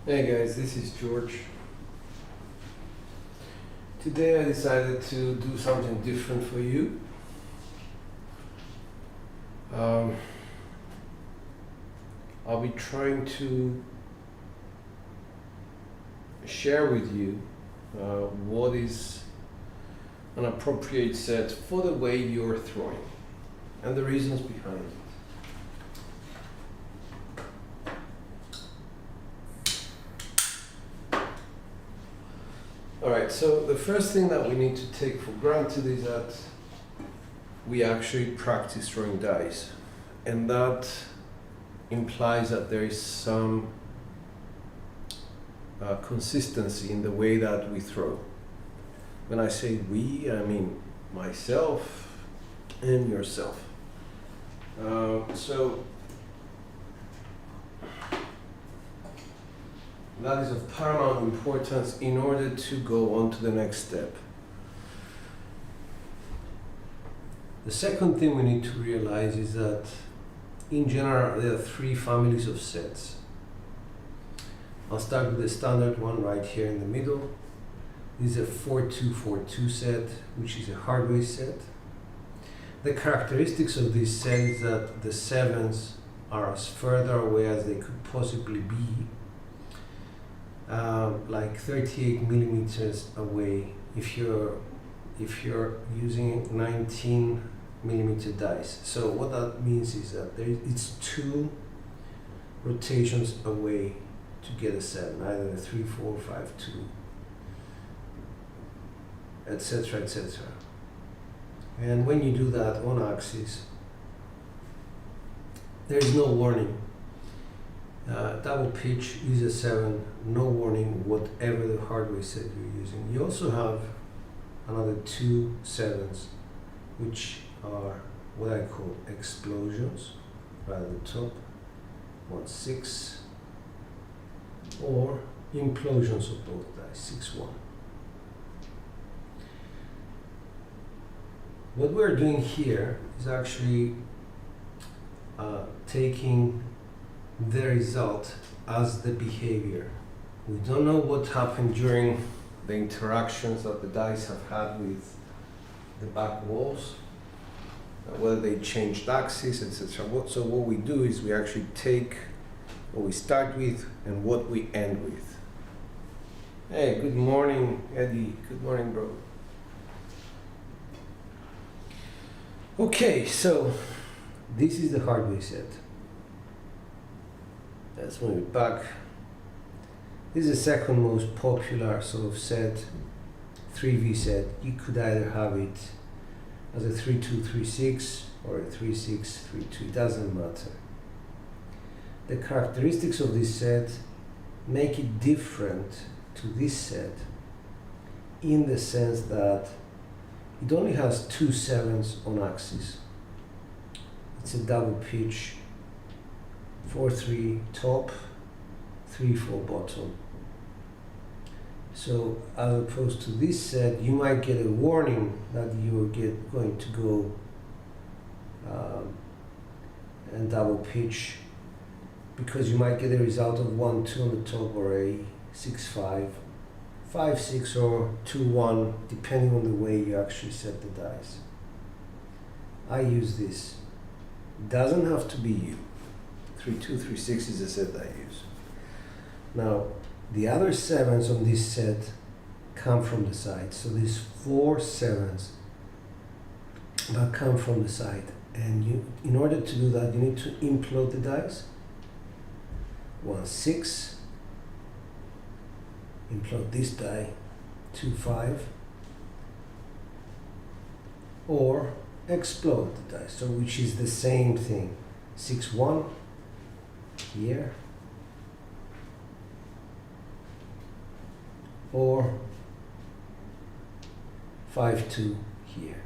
Hey guys, this is George. Today I decided to do something different for you. I'll be trying to share with you what is an appropriate set for the way you're throwing and the reasons behind it. Alright, so the first thing that we need to take for granted is that we actually practice throwing dice, and that implies that there is some consistency in the way that we throw. When I say we, I mean myself and yourself. So that is of paramount importance in order to go on to the next step. The second thing we need to realize is that in general there are three families of sets. I'll start with the standard one right here in the middle. This is a 4-2-4-2 set, which is a hardware set. The characteristics of this set is that the sevens are as further away as they could possibly be. Like 38 millimeters away if you're using 19 millimeter dice. So what that means is that it's 2 rotations away to get a 7, either a 3, 4, 5, 2, etc., etc. And when you do that on axis, there is no warning. Double pitch is a 7, no warning, whatever the hardware set you're using. You also have another 2 sevens, which are what I call explosions, right at the top, 1, 6, or implosions of both dice, 6, 1. What we're doing here is actually taking the result as the behavior. We don't know what happened during the interactions that the dice have had with the back walls, whether they changed axis, etc. So what we do is we actually take what we start with and what we end with. Hey, good morning, Eddie. Good morning, bro. Okay, so this is the hardware set. Let's move it back. This is the second most popular sort of set, 3V set. You could either have it as a 3-2-3-6 or a 3-6-3-2, it doesn't matter. The characteristics of this set make it different to this set in the sense that it only has 2 sevens on axis. It's a double pitch, 4-3 top, 3-4 bottom. So as opposed to this set, you might get a warning that you're going to go and double pitch, because you might get a result of 1-2 on the top, or a 6-5, 5-6, or 2-1, depending on the way you actually set the dice. I use this. It doesn't have to be you. 3-2, 3-6 is the set I use. Now, the other sevens on this set come from the side. So these 4 sevens that come from the side. And in order to do that, you need to implode the dice. 1-6. Implode this die. 2-5. Or explode the dice, so which is the same thing. 6-1 here, or 5-2 here.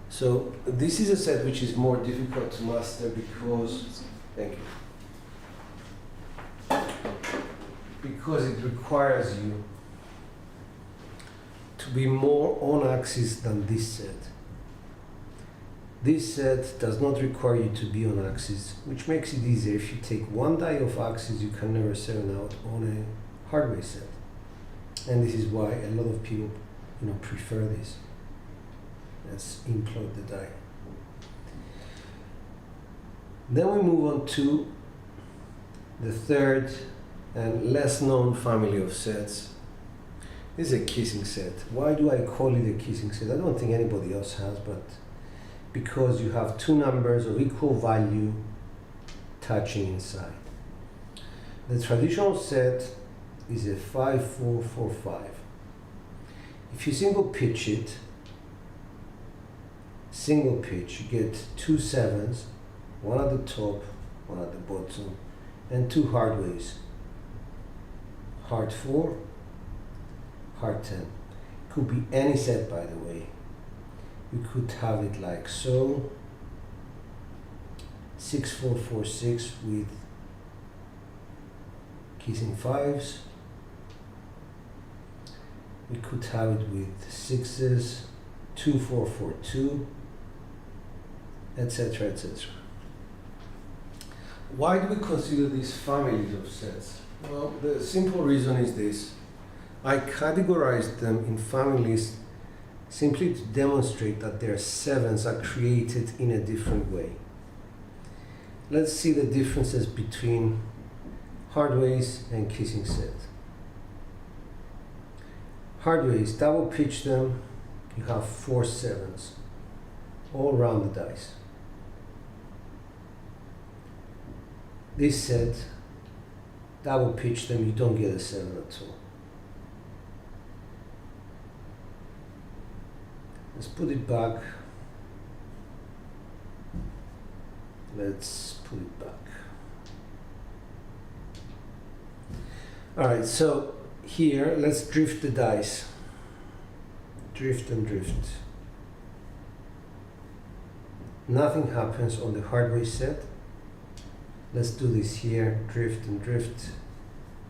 So this is a set which is more difficult to master because, thank you, because it requires you to be more on axis than this set. This set does not require you to be on axis, which makes it easier. If you take one die off axis, you can never 7-out on a hardware set. And this is why a lot of people, prefer this. Let's implode the die. Then we move on to the third and less known family of sets. This is a kissing set. Why do I call it a kissing set? I don't think anybody else has, but because you have two numbers of equal value touching inside. The traditional set is a 5-4-4-5. If you single pitch, you get two 7s, one at the top, one at the bottom, and two hard ways. Hard 4, hard 10. Could be any set, by the way. You could have it like so, 6-4-4-6 with kissing 5s. We could have it with 6s, 2-4-4-2, etc., etc. Why do we consider these families of sets? Well, the simple reason is this. I categorized them in families simply to demonstrate that their 7s are created in a different way. Let's see the differences between hardways and kissing set. Hardways, double pitch them, you have 4 7s all around the dice. This set, double pitch them, you don't get a 7 at all. Let's put it back. Let's put it back. Alright, so here, let's drift the dice. Drift and drift. Nothing happens on the hardware set. Let's do this here. Drift and drift.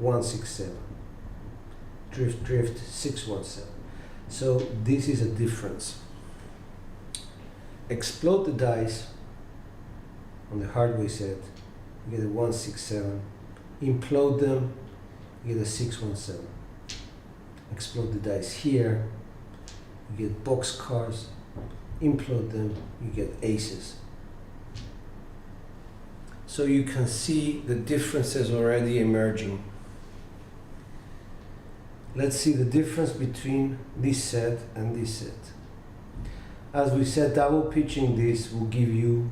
1-6-7. Drift, drift, 6-1-7. So this is a difference. Explode the dice on the hardware set. You get a 1-6-7. Implode them. You get a 6-1-7. Explode the dice here. You get boxcars. Implode them. You get aces. So you can see the differences already emerging. Let's see the difference between this set and this set. As we said, double pitching this will give you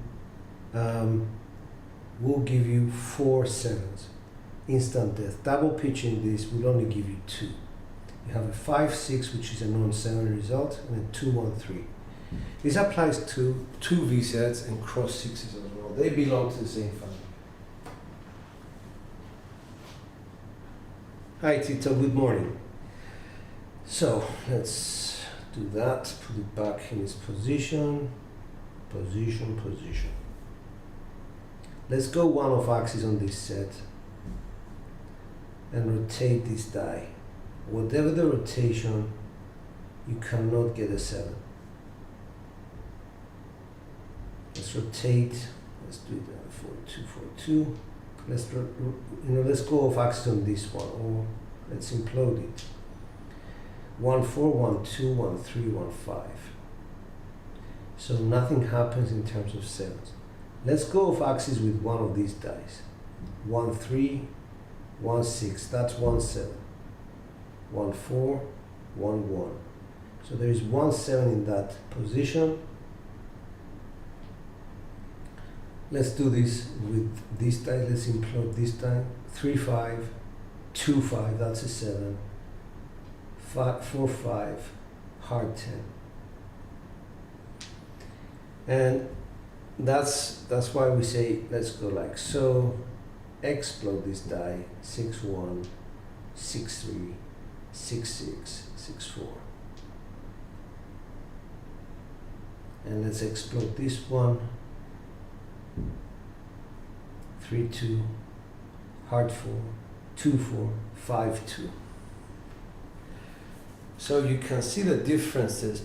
4 7s. Instant death. Double pitching this will only give you 2. You have a 5-6, which is a non-7 result, and a 2-1-3. This applies to 2 V sets and cross 6s as well. They belong to the same family. Hi Tito, good morning. So let's do that, put it back in its position, position. Let's go 1 off axis on this set and rotate this die. Whatever the rotation, you cannot get a 7. Let's rotate, let's do that 4-2-4-2. Let's go off axis on this one, or let's implode it. 1-4, 1-2, 1-3, 1-5. So nothing happens in terms of 7s. Let's go off axis with one of these dice. 1-3, 1-6, that's 1-7. 1-4, 1-1. So there is 1-7 in that position. Let's do this with this die. Let's implode this die. 3-5, 2-5, that's a 7. 4-5, hard 10. And that's why we say let's go like so. Explode this die. 6-1, 6-3, 6-6, 6-4. And let's explode this one. 3-2, hard 4, 2-4, 5-2. So you can see the differences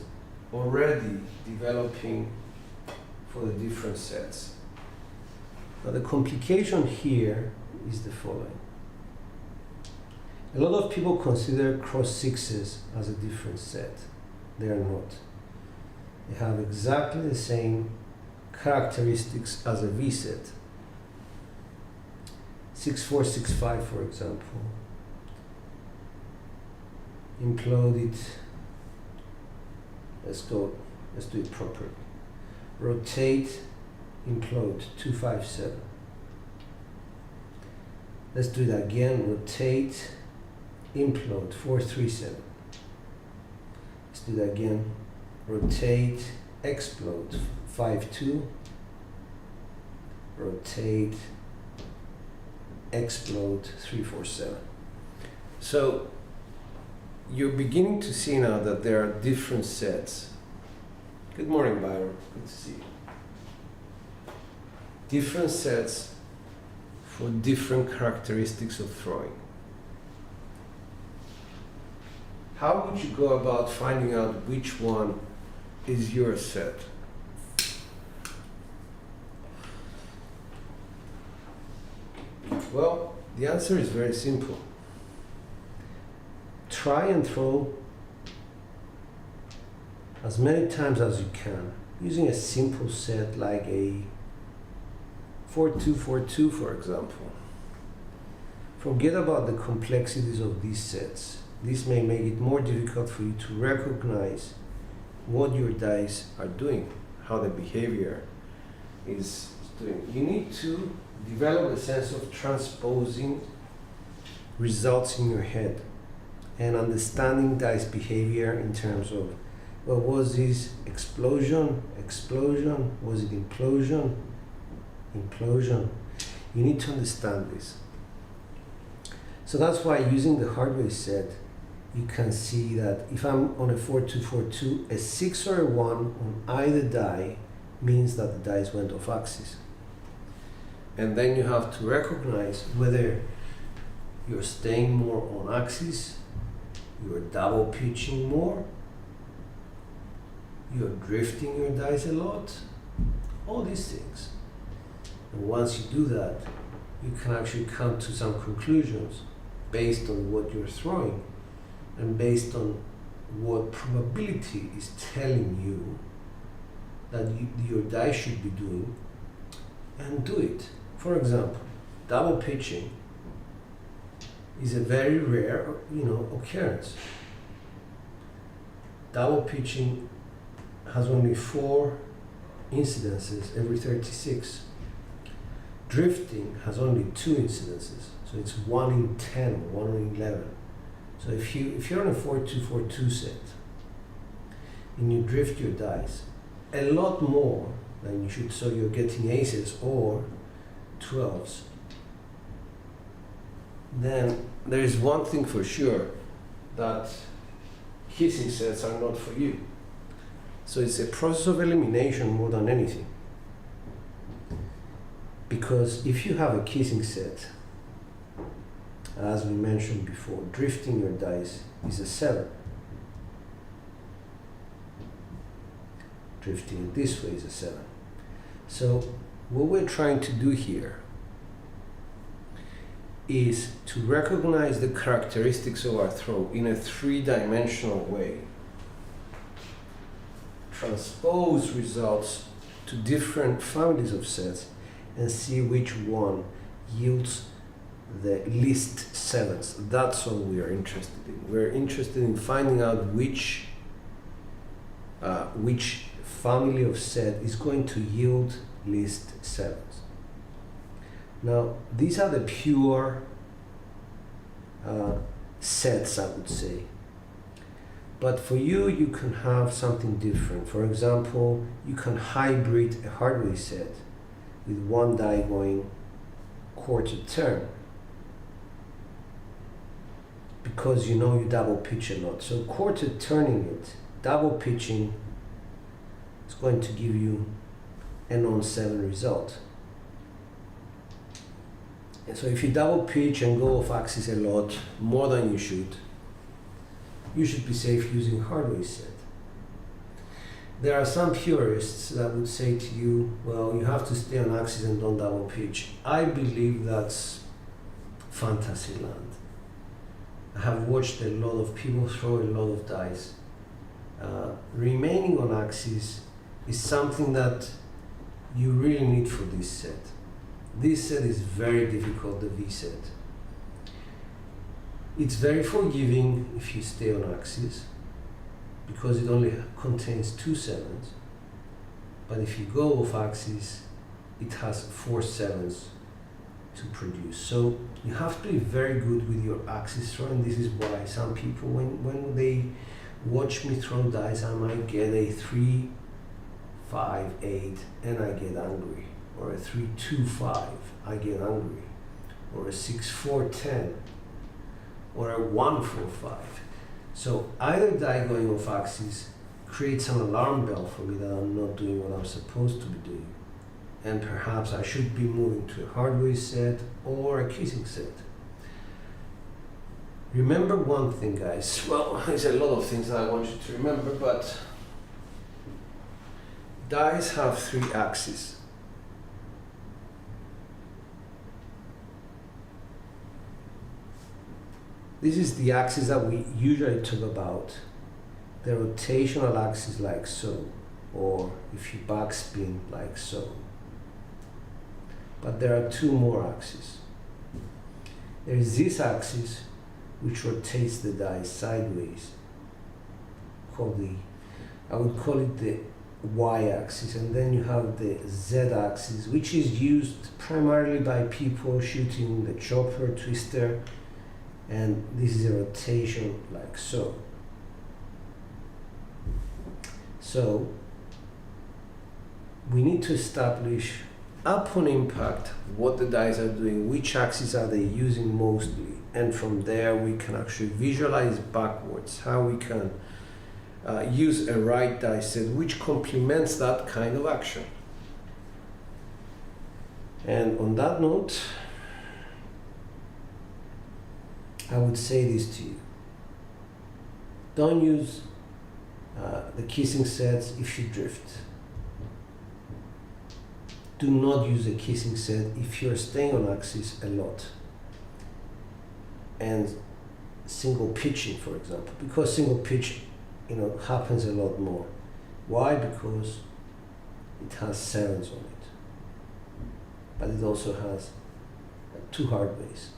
already developing for the different sets. Now the complication here is the following. A lot of people consider cross sixes as a different set. They are not. They have exactly the same characteristics as a V set. 6465, for example. Implode it. Let's do it properly. Rotate, implode 257. Let's do it again. Rotate, implode 437. Let's do that again. Rotate, explode 52. Rotate, explode 347. So you're beginning to see now that there are different sets. Good morning, Byron. Good to see you. Different sets for different characteristics of throwing. How would you go about finding out which one is your set? Well, the answer is very simple. Try and throw as many times as you can using a simple set like a 4-2-4-2, for example. Forget about the complexities of these sets. This may make it more difficult for you to recognize what your dice are doing, how the behavior is doing. You need to develop a sense of transposing results in your head and understanding dice behavior in terms of, well, was this explosion, was it implosion? You need to understand this. So that's why using the hardware set, you can see that if I'm on a 4-2-4-2, a 6 or a 1 on either die means that the dice went off axis. And then you have to recognize whether you're staying more on axis, you're double pitching more, you're drifting your dice a lot, all these things. And once you do that, you can actually come to some conclusions based on what you're throwing and based on what probability is telling you that your dice should be doing, and do it. For example, double pitching is a very rare, occurrence. Double pitching has only 4 incidences every 36. Drifting has only 2 incidences, so it's 1 in 10, 1 in 11. So if you're on a 4-2-4-2 set and you drift your dice a lot more than you should, so you're getting aces or 12s, then there is one thing for sure, that kissing sets are not for you. So it's a process of elimination more than anything. Because if you have a kissing set, as we mentioned before, drifting your dice is a 7. Drifting it this way is a 7. So what we're trying to do here is to recognize the characteristics of our throw in a 3-dimensional way. Transpose results to different families of sets and see which one yields the least 7s. That's all we are interested in. We're interested in finding out which family of set is going to yield least 7s. Now, these are the pure sets, I would say. But for you, you can have something different. For example, you can hybrid a hardware set with one die going quarter turn, because you know you double pitch a lot. So quarter turning it, double pitching, is going to give you an on-7 result. And so if you double pitch and go off axis a lot, more than you should be safe using hardware set. There are some purists that would say to you, well, you have to stay on axis and don't double pitch. I believe that's fantasy land. I have watched a lot of people throw a lot of dice. Remaining on axis is something that you really need for this set. This set is very difficult, the V set. It's very forgiving if you stay on axis, because it only contains 2 sevens. But if you go off axis, it has 4 sevens to produce. So you have to be very good with your axis throw, and this is why some people, when they watch me throw dice, I might get a 3, 5, 8, and I get angry. Or a 3, 2, 5, I get angry. Or a 6, 4, 10. Or a 1, 4, 5. So either die going off axis creates an alarm bell for me that I'm not doing what I'm supposed to be doing. And perhaps I should be moving to a hardware set or a kissing set. Remember one thing, guys. Well, there's a lot of things that I want you to remember, but dice have 3 axes. This is the axis that we usually talk about. The rotational axis like so, or if you backspin like so. But there are 2 more axes. There is this axis which rotates the dice sideways, I would call it the y-axis, and then you have the z-axis, which is used primarily by people shooting the chopper, twister, and this is a rotation like so. So we need to establish upon impact what the dice are doing, which axis are they using mostly, and from there we can actually visualize backwards how we can use a right dice set which complements that kind of action. And on that note, I would say this to you. Don't use the kissing sets if you drift. Do not use a kissing set if you're staying on axis a lot. And single pitching, for example, because single pitch, happens a lot more. Why? Because it has sevens on it, but it also has 2 hardways.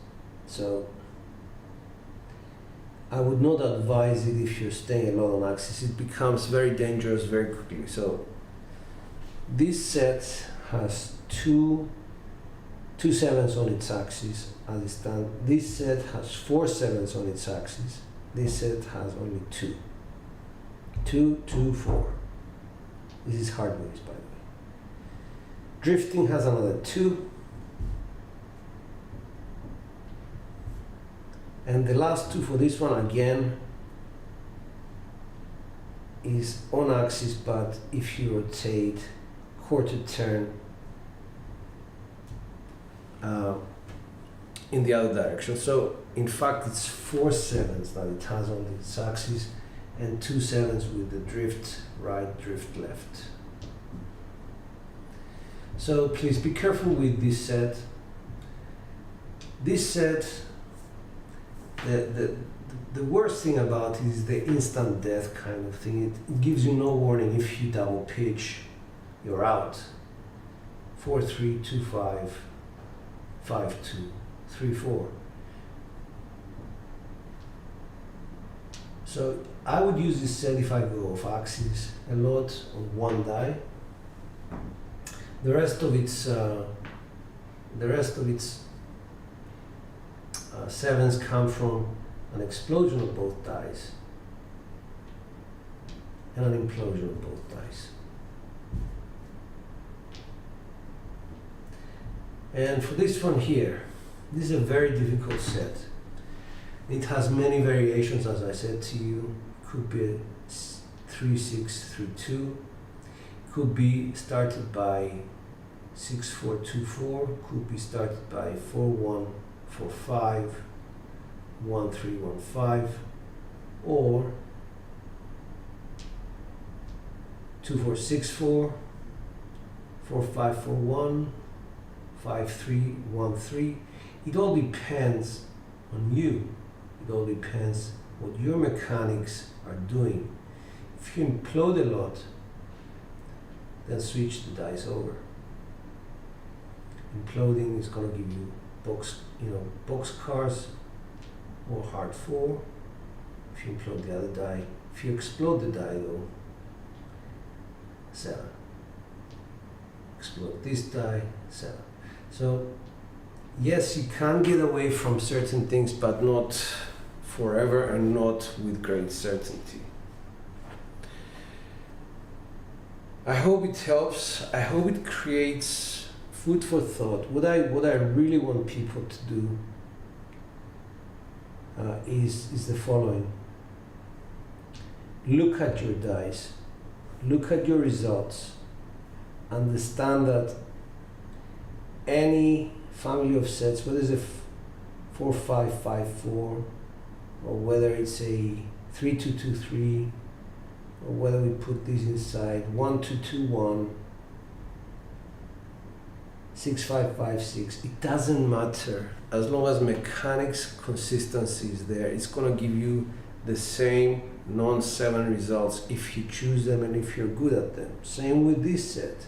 So I would not advise it if you're staying a lot on axis. It becomes very dangerous very quickly. So this set has two sevens on its axis as it stands. This set has 4 sevens on its axis. This set has only 2. 2, 2, 4. This is hardways, by the way. Drifting has another 2. And the last 2 for this one, again, is on axis, but if you rotate quarter turn in the other direction. So in fact it's 4 sevens that it has on its axis and 2 sevens with the drift right, drift left. So please be careful with this set. This set, the worst thing about it is the instant death kind of thing. It gives you no warning. If you double pitch, you're out. 4, 3, 2, 5, 5, 2, 3, 4. So I would use this set if I go off axis a lot on one die. The rest of its sevens come from an explosion of both dice and an implosion of both dice. And for this one here, this is a very difficult set. It has many variations, as I said to you. Could be 3, 6, 3, 2. Could be started by 6, 4, 2, 4. Could be started by 4, 1, 4, 5, 1, 3, 1, 5, or 2464, 4541, 5313. It all depends on you. It all depends what your mechanics are doing. If you implode a lot, then switch the dice over. Imploding is going to give you box cars or hard 4. If you implode the other die, if you explode the die though, 7. Explode this die, 7. So yes, you can get away from certain things, but not forever and not with great certainty. I hope it helps. I hope it creates food for thought. What I really want people to do is the following. Look at your dice. Look at your results. Understand that any family of sets, whether it's a 4554 or whether it's a 3223 or whether we put this inside 1221, 6556, it doesn't matter. As long as mechanics consistency is there, it's going to give you the same non-7 results if you choose them and if you're good at them. Same with this set.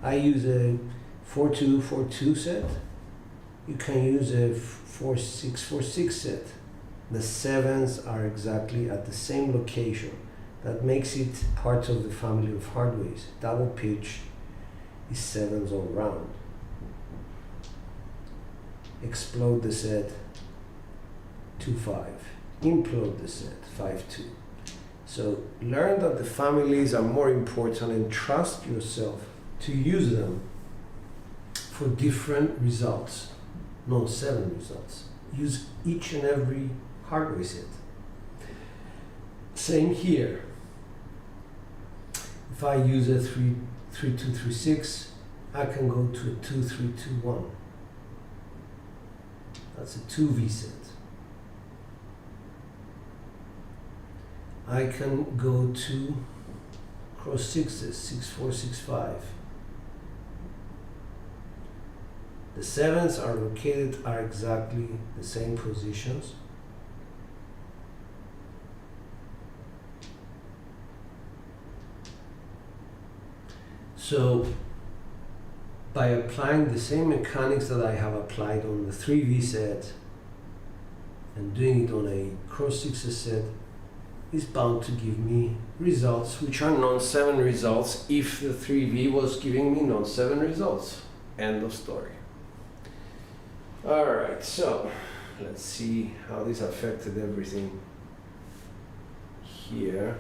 I use a 4242 set. You can use a 4646 set. The 7s are exactly at the same location. That makes it part of the family of hardways. Double pitch is 7s all round. Explode the set 2-5. Implode the set 5-2. So learn that the families are more important and trust yourself to use them for different results, not 7 results. Use each and every hardware set. Same here. If I use a 3236, I can go to a 2321. That's a 2V set. I can go to cross 6s, 6465. The 7s are exactly the same positions. So by applying the same mechanics that I have applied on the 3V set and doing it on a cross 6s set is bound to give me results which are non-7 results if the 3V was giving me non-7 results. End of story. Alright, so let's see how this affected everything here.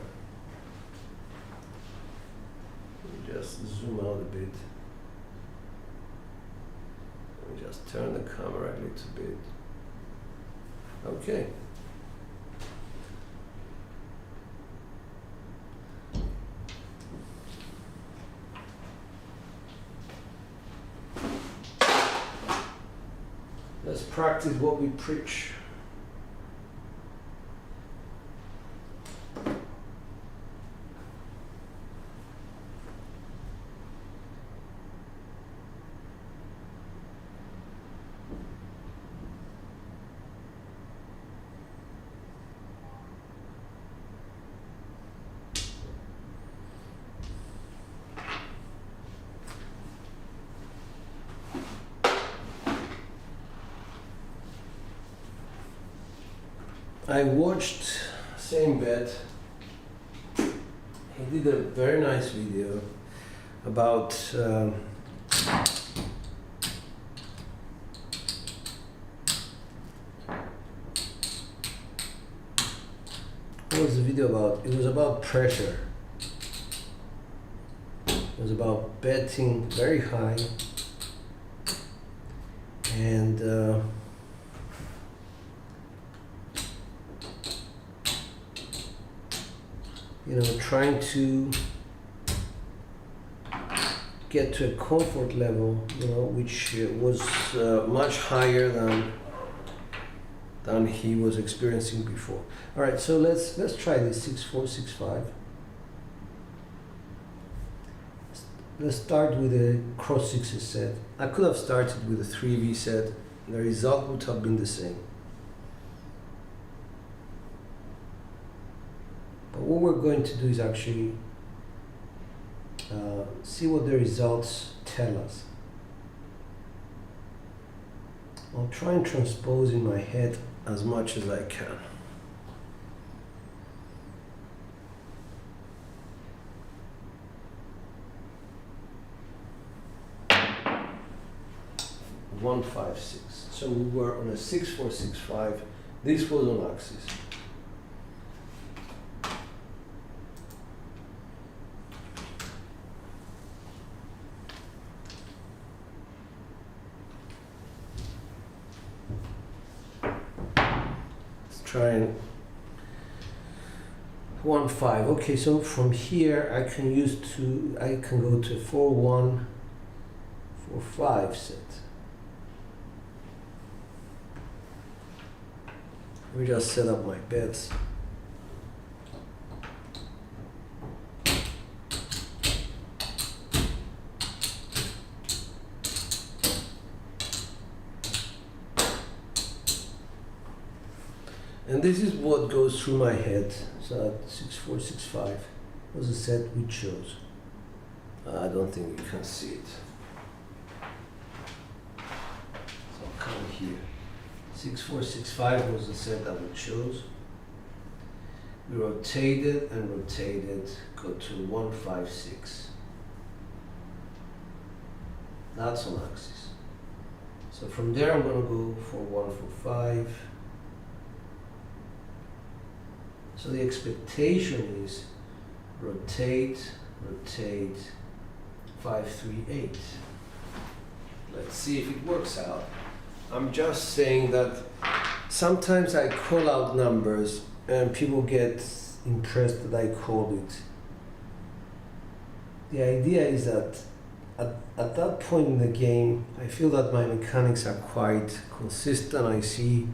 Let me just zoom out a bit. Let me just turn the camera a little bit. Okay. Let's practice what we preach. I watched Same Bet. He did a very nice video about what was the video about? It was about pressure. It was about betting very high and trying to get to a comfort level, which was much higher than he was experiencing before. All right, so let's try this 6465. Let's start with a cross sixes set. I could have started with a 3V set. The result would have been the same. But what we're going to do is actually see what the results tell us. I'll try and transpose in my head as much as I can. One, 5, 6. So we were on a 6, 4, 6, 5. This was on axis. Try and 1, 5. Okay, so from here I can go to 4, 1, 4, 5 set. We just set up my bets. And this is what goes through my head. So 6, 4, 6, 5 was the set we chose. I don't think you can see it. So I'll come here. 6, 4, 6, 5 was the set that we chose. We rotated and rotated, go to 1, 5, 6. That's on axis. So from there I'm going to go for 1, 4, 5. So the expectation is rotate, rotate, 5, 3, 8. Let's see if it works out. I'm just saying that sometimes I call out numbers and people get impressed that I called it. The idea is that at that point in the game, I feel that my mechanics are quite consistent. I see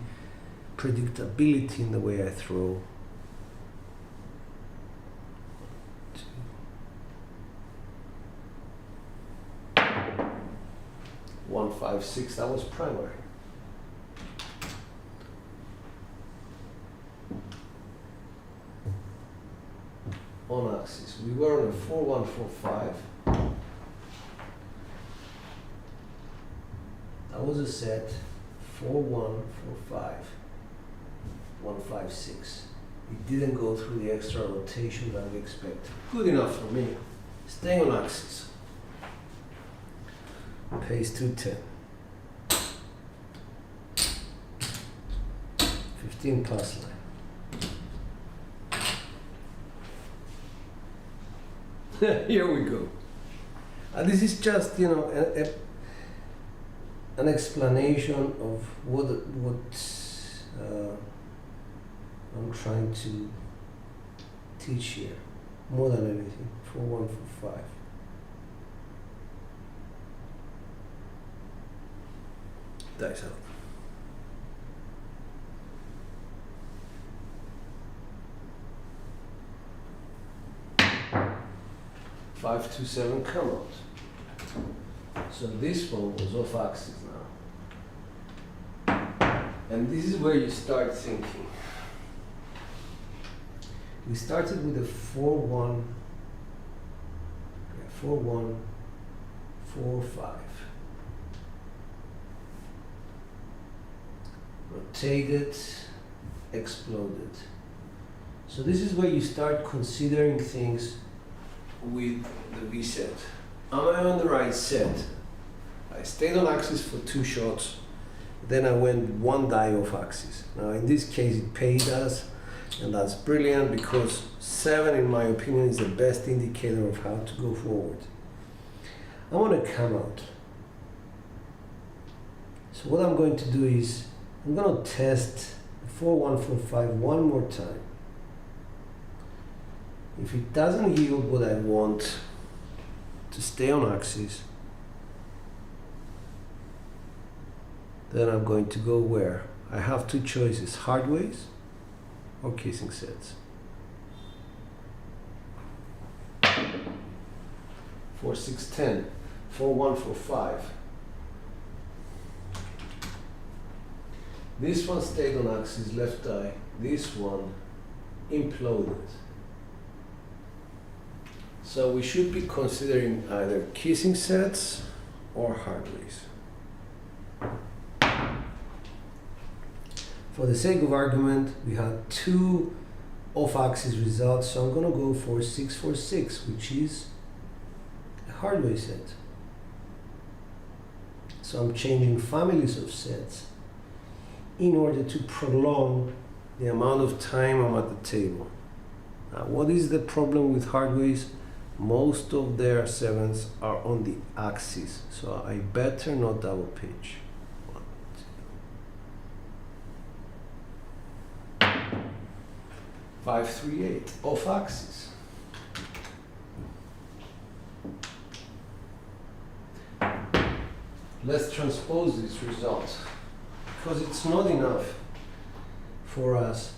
predictability in the way I throw. 1, 5, 6, that was primary. On axis, we were on a 4, 1, 4, 5. That was a set 4, 1, 4, 5, 1, 5, 6. It didn't go through the extra rotation that we expected. Good enough for me. Staying on axis. Pace 210. 15 pass line. Here we go. And this is just, you know, an explanation of what I'm trying to teach here, more than anything. 4, 1, 4, 5. Dice out. Five, 2, 7, come out. So this one was off axis now. And this is where you start thinking. We started with a 4, 1, 4, 1, 4, 5. Rotated, exploded. So this is where you start considering things with the V set. Am I on the right set? I stayed on axis for 2 shots, then I went 1 die off axis. Now in this case it paid us, and that's brilliant because 7 in my opinion is the best indicator of how to go forward. I want to come out. So what I'm going to do is I'm going to test 4, 1, 4, 5 one more time. If it doesn't yield what I want to stay on axis, then I'm going to go where? I have 2 choices, hard ways or kissing sets. 4, 6, 10, 4, 1, 4, 5. This one stayed on axis, left die. This one imploded. So we should be considering either kissing sets or hardways. For the sake of argument, we had two off-axis results, so I'm going to go for 6, 4, 6, which is a hardway set. So I'm changing families of sets in order to prolong the amount of time I'm at the table. Now, what is the problem with hardways? Most of their 7s are on the axis, so I better not double pitch. 5, 3, 8, off axis. Let's transpose this result, because it's not enough for us.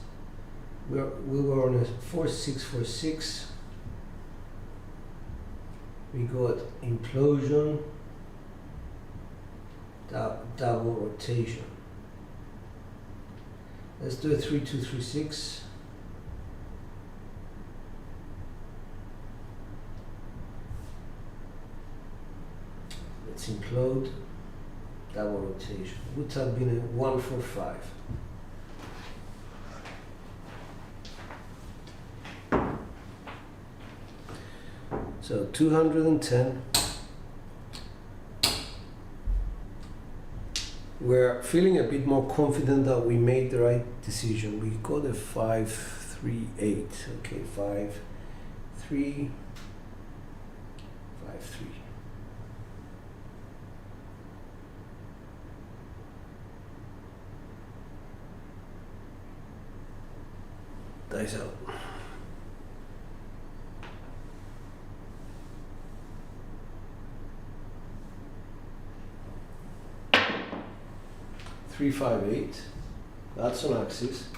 We were on a 4, 6, 4, 6. We got implosion, double rotation. Let's do a 3, 2, 3, 6. Let's implode, double rotation. Would have been a 1, 4, 5. So 210. We're feeling a bit more confident that we made the right decision. We got a 5, 3, 8. Okay, 5, 3, 5, 3. Dice out. Three, 5, 8. That's on axis.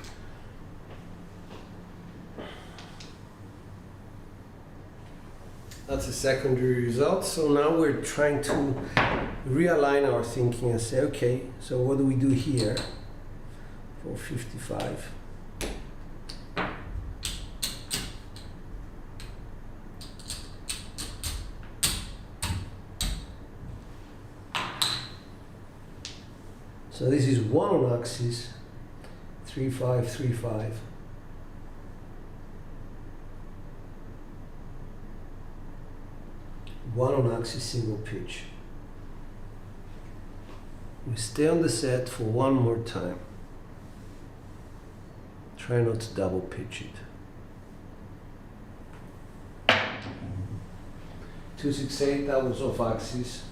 That's a secondary result. So now we're trying to realign our thinking and say, okay, so what do we do here? 455. So this is 1 on axis, 3, 5, 3, 5. One on axis, single pitch. We stay on the set for one more time. Try not to double pitch it. 2, 6, 8, that was off axis.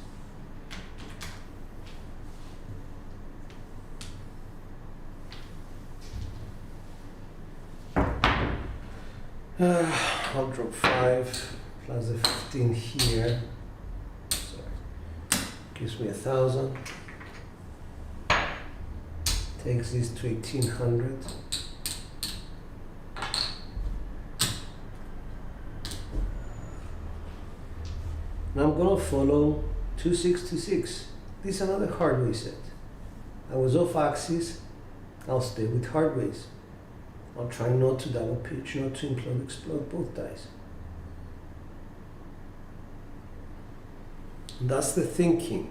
I'll drop 5 plus the 15 here. Sorry. Gives me 1,000. Takes this to 1,800. Now I'm gonna follow 2, 6, 2, 6. This is another hardway set. I was off axis. I'll stay with hardways. I'll try not to double pitch, not to implode, explode both dice. And that's the thinking.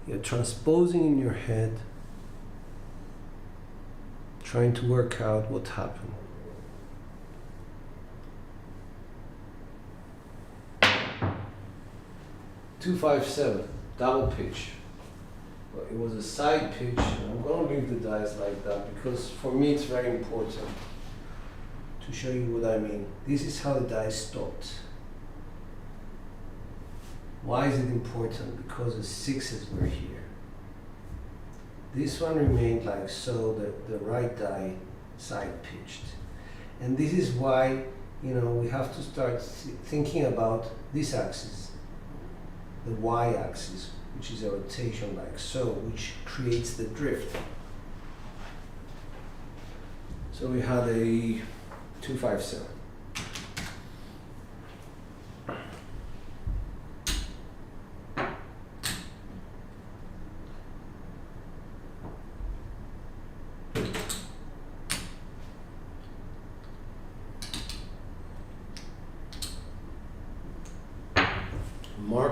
You're transposing in your head, trying to work out what happened. Two, 5, 7, double pitch. Well, it was a side pitch. I'm going to leave the dice like that because for me it's very important to show you what I mean. This is how the dice stopped. Why is it important? Because the 6s were here. This one remained like so, the right die side pitched. And this is why, you know, we have to start thinking about this axis, the y-axis, which is a rotation like so, which creates the drift. So we had a 2, 5, 7.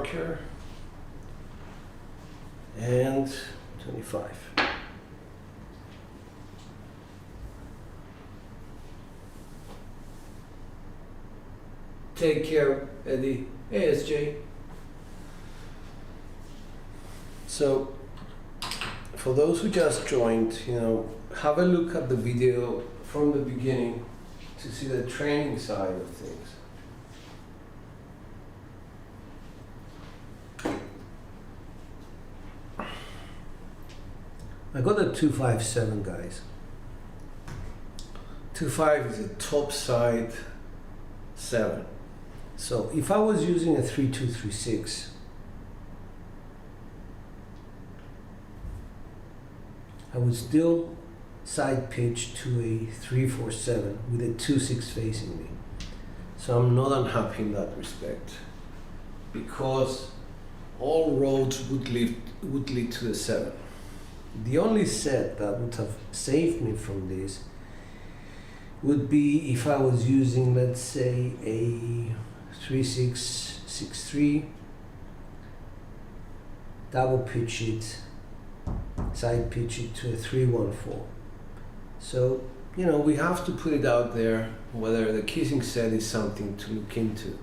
marker and 25. Take care, Eddie. Hey, SJ. So, for those who just joined, have a look at the video from the beginning to see the training side of things. I got a 257, guys. 2.5 is a top side 7. So if I was using a 3.236, I would still side pitch to a 3.47 with a 2.6 facing me. So I'm not unhappy in that respect, because all roads would lead to a 7. The only set that would have saved me from this would be if I was using, let's say, a 3.663, double pitch it, side pitch it to a 3.14. So, we have to put it out there whether the kissing set is something to look into.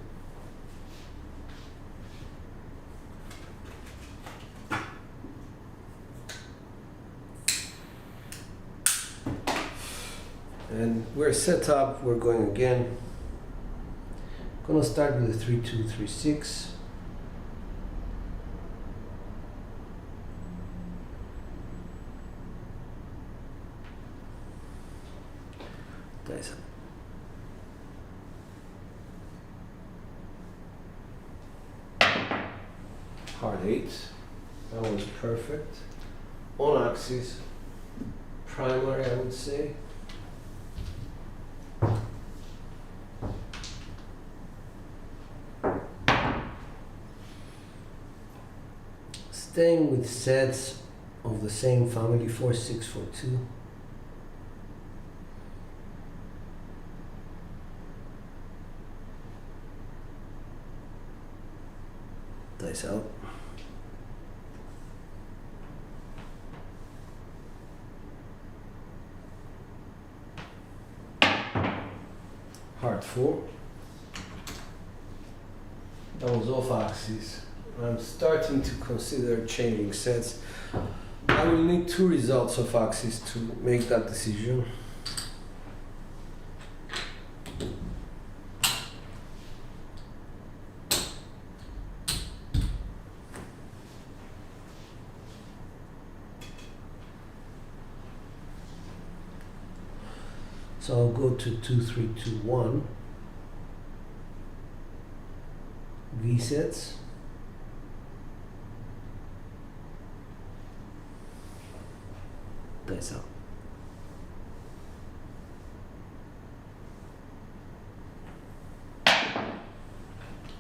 And we're set up, we're going again. Gonna start with a 3.236. Nice. Hard 8. That was perfect. On axis, primary, I would say. Staying with sets of the same family, 4.6, 4.2. Dice out. Hard 4. That was off axis. I'm starting to consider changing sets. I will need 2 results of axis to make that decision. So I'll go to 2-3-2-1. V sets. Dice out.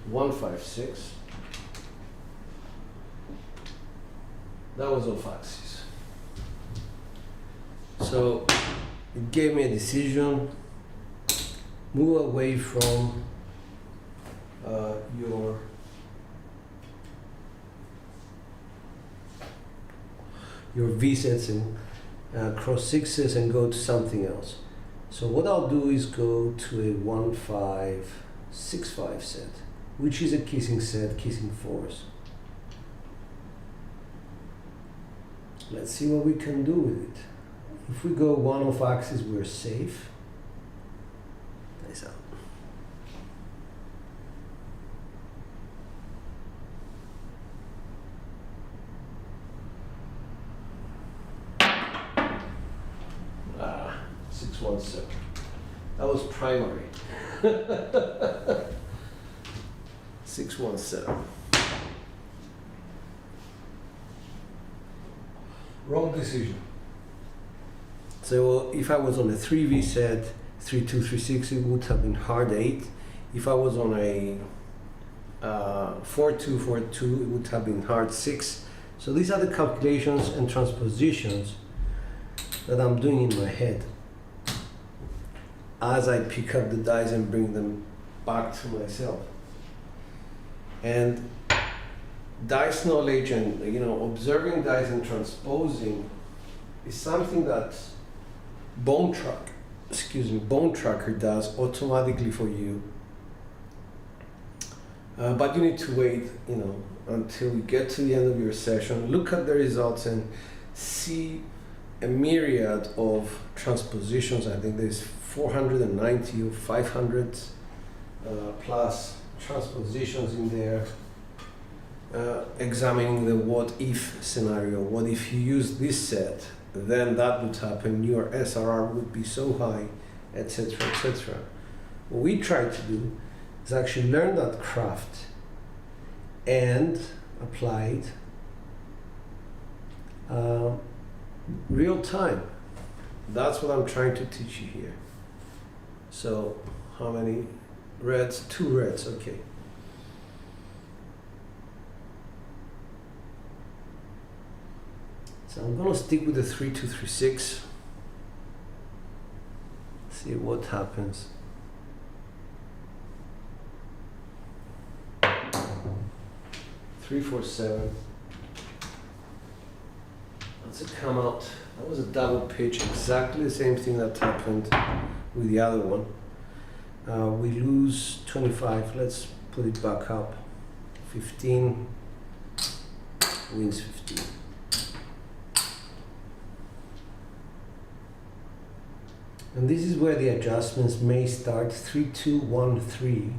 One, 5, 6. That was off axis. So it gave me a decision. Move away from your V sets and cross 6s and go to something else. So what I'll do is go to a 1-5-6-5 set, which is a kissing set, kissing 4s. Let's see what we can do with it. If we go 1 off axis, we're safe. Nice out. Ah, 6-1-7. That was primary. 6-1-7. Wrong decision. So if I was on a 3V set, 3-2-3-6, it would have been hard 8. If I was on a 4-2-4-2, it would have been hard 6. So these are the calculations and transpositions that I'm doing in my head as I pick up the dice and bring them back to myself. And dice knowledge and observing dice and transposing is something that Bone Tracker does automatically for you. But you need to wait, until you get to the end of your session, look at the results and see a myriad of transpositions. I think there's 490 or 500 plus transpositions in there, examining the what if scenario. What if you use this set, then that would happen, your SRR would be so high, etc., etc. What we try to do is actually learn that craft and apply it real time. That's what I'm trying to teach you here. So how many reds? 2 reds, okay. So I'm gonna stick with the 3-2-3-6. See what happens. 3-4-7. That's a come out. That was a double pitch, exactly the same thing that happened with the other one. We lose 25. Let's put it back up. 15 wins 15. And this is where the adjustments may start. 3-2-1-3.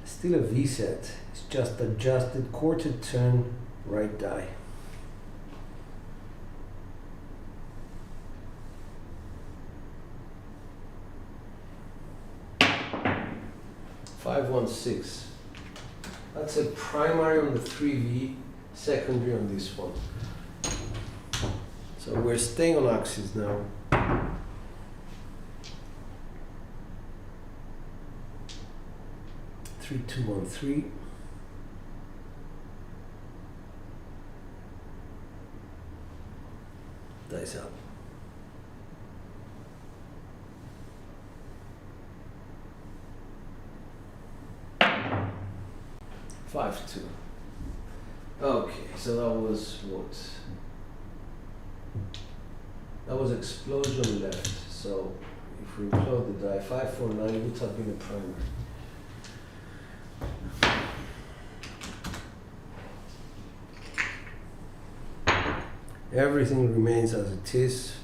Still a V set. It's just adjusted quarter turn right die. Five, 1, 6. That's a primary on the 3V, secondary on this one. So we're staying on axis now. 3-2-1-3. Dice up. Five, 2. Okay, so that was what? That was explosion left. So if we implode the die, 5, 4, 9 would have been a primary. Everything remains as it is.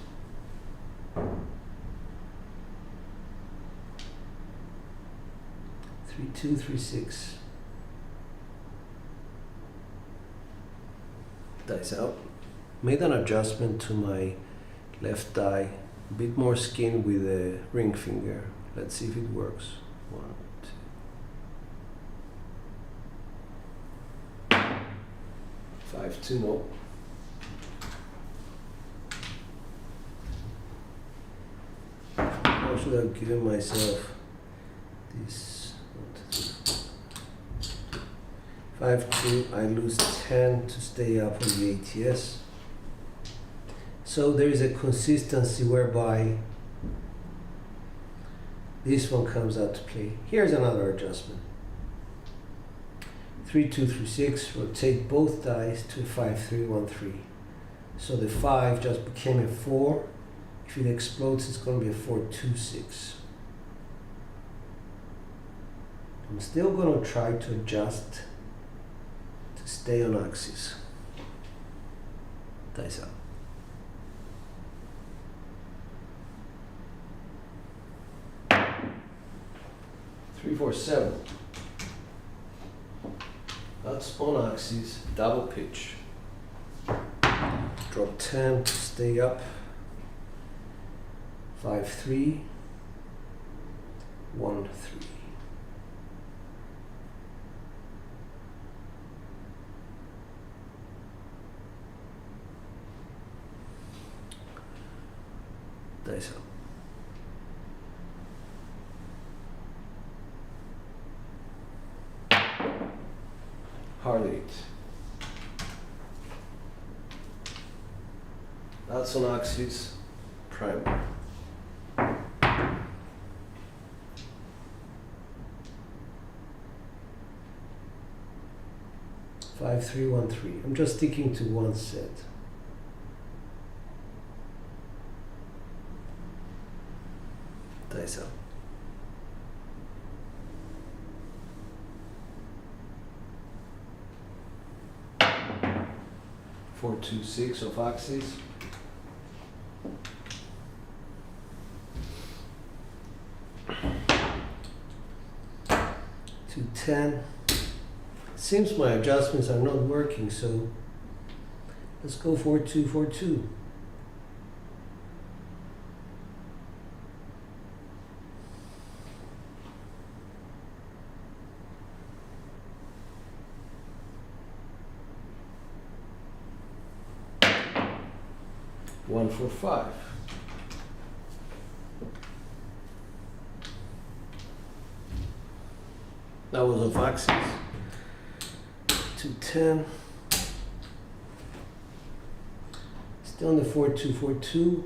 Three, 2, 3, 6. Dice out. Made an adjustment to my left die. A bit more skin with the ring finger. Let's see if it works. 1, 2. 5, 2, no. I should have given myself this. 5, 2, I lose 10 to stay up on the ATS. So there is a consistency whereby this one comes out to play. Here's another adjustment. 3, 2, 3, 6, rotate both dice to 5, 3, 1, 3. So the 5 just became a 4. If it explodes, it's going to be a 4, 2, 6. I'm still going to try to adjust to stay on axis. Dice up. Three, 4, 7. That's on axis, double pitch. Drop 10 to stay up. 5, 3, 1, 3. Dice up. Hard 8. That's on axis, prime. 5313. I'm just sticking to one set. Dice up. 426 of axis. 210. Seems my adjustments are not working, so let's go 4242. One for five. That was off axis. 210. Still on the 4242.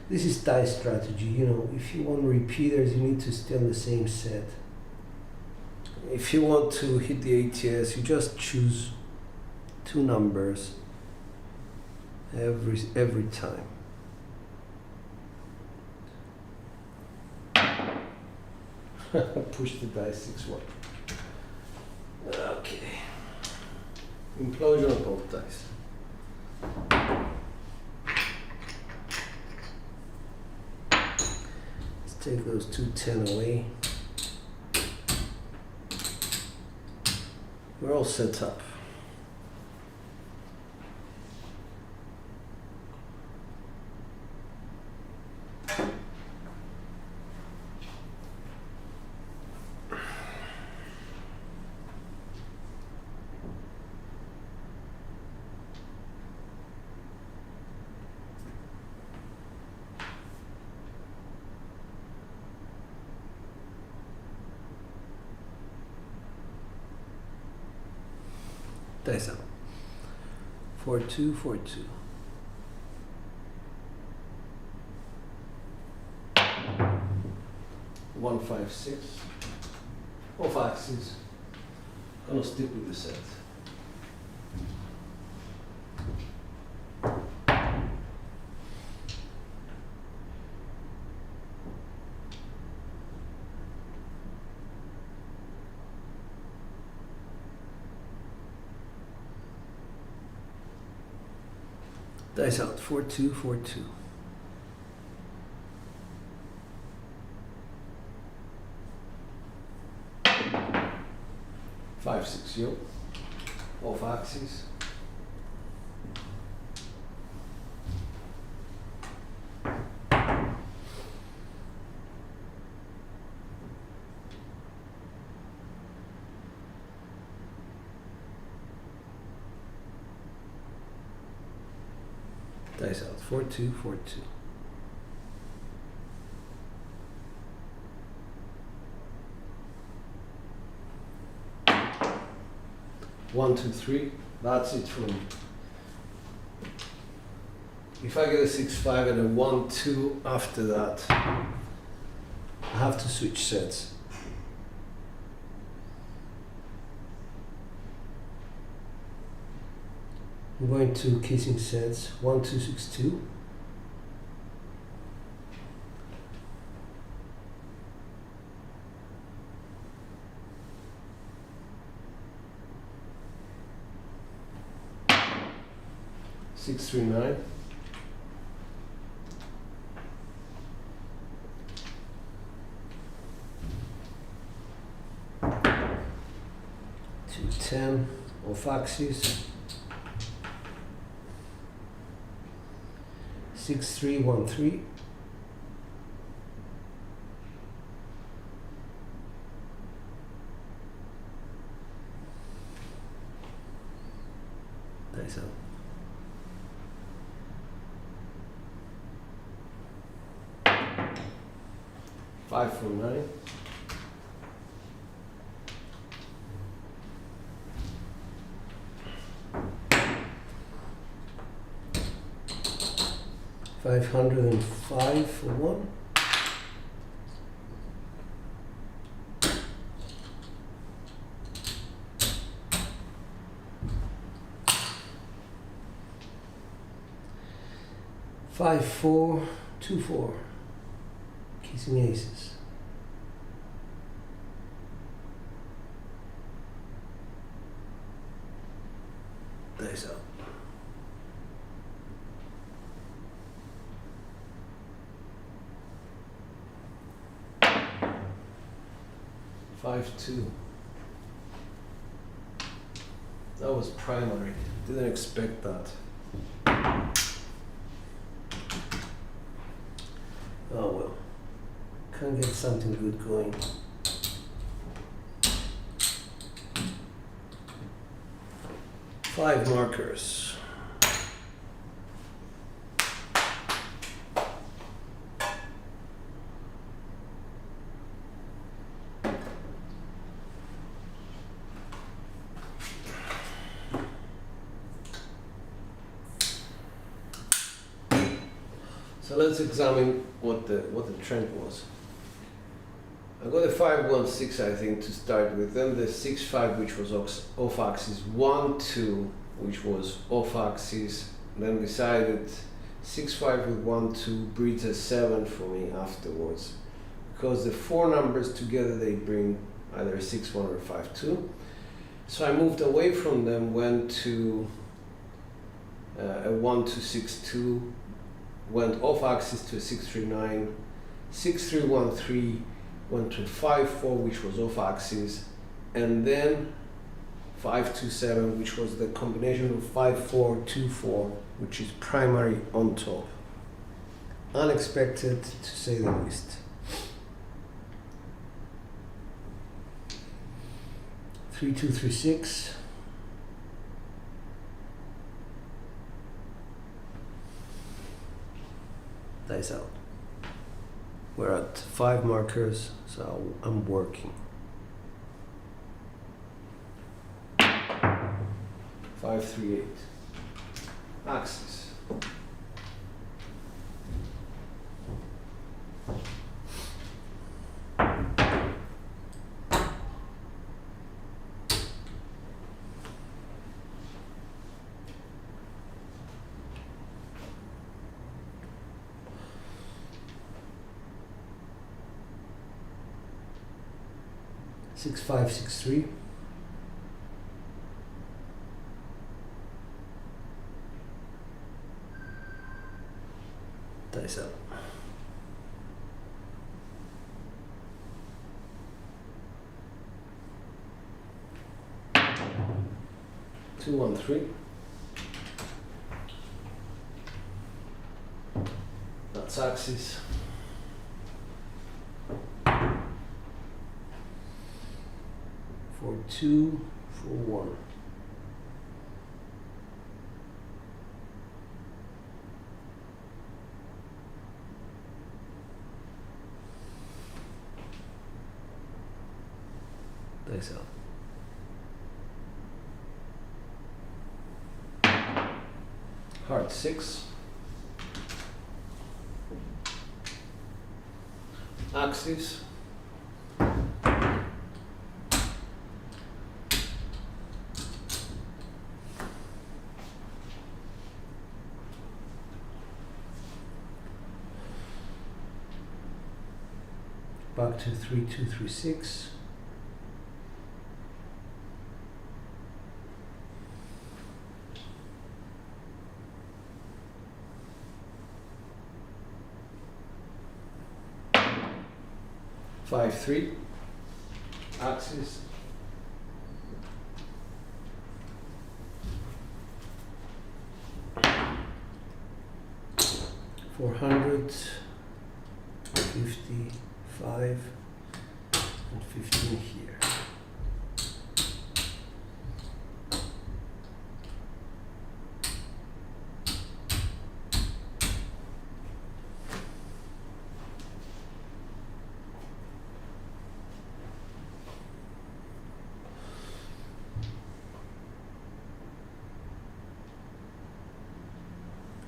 This is dice strategy. You know, if you want repeaters, you need to stay on the same set. If you want to hit the ATS, you just choose two numbers every time. Push the dice 6-1. Okay. Implosion of both dice. Let's take those 210 away. We're all set up. Dice up. 4242. One, 5, 6. Off axis. Gonna stick with the set. Dice out. 4242. Five, 6, yo. Off axis. Dice out. 4242. One, 2, 3. That's it for me. If I get a 6-5 and a 1-2 after that, I have to switch sets. I'm going to kissing sets. 1, 2, 6, 2. Six, 3, 9. Two, 10. Off axis. 6, 3, 1, 3. Dice out. 5, 4, 9. $505 for one. 5-4-2-4. Kissing aces. Dice out. Five, two. That was primary. Didn't expect that. Oh well. Can't get something good going. Five markers. So let's examine what the trend was. I got a 5-1-6, I think, to start with. Then the 6-5, which was off axis. 1-2, which was off axis. Then decided 6-5 with 1-2 breeds a 7 for me afterwards, because the four numbers together they bring either a 6-1 or a 5-2. So I moved away from them, went to a 1-2-6-2. Went off axis to a 6-3-9, 6-3-1-3, went to 5-4, which was off axis, and then 5-2-7, which was the combination of 5-4-2-4, which is primary on top. Unexpected, to say the least. 3-2-3-6. Dice out. We're at 5 markers, so I'm working. 5-3-8. Axis. Six, 5, 6, 3. Dice up. Two, 1, 3. That's axis. 4-2, 4-1. Dice out. Heart 6. Axis. Back to 3-2-3-6. Five, 3. Axis. $455 and 15 here.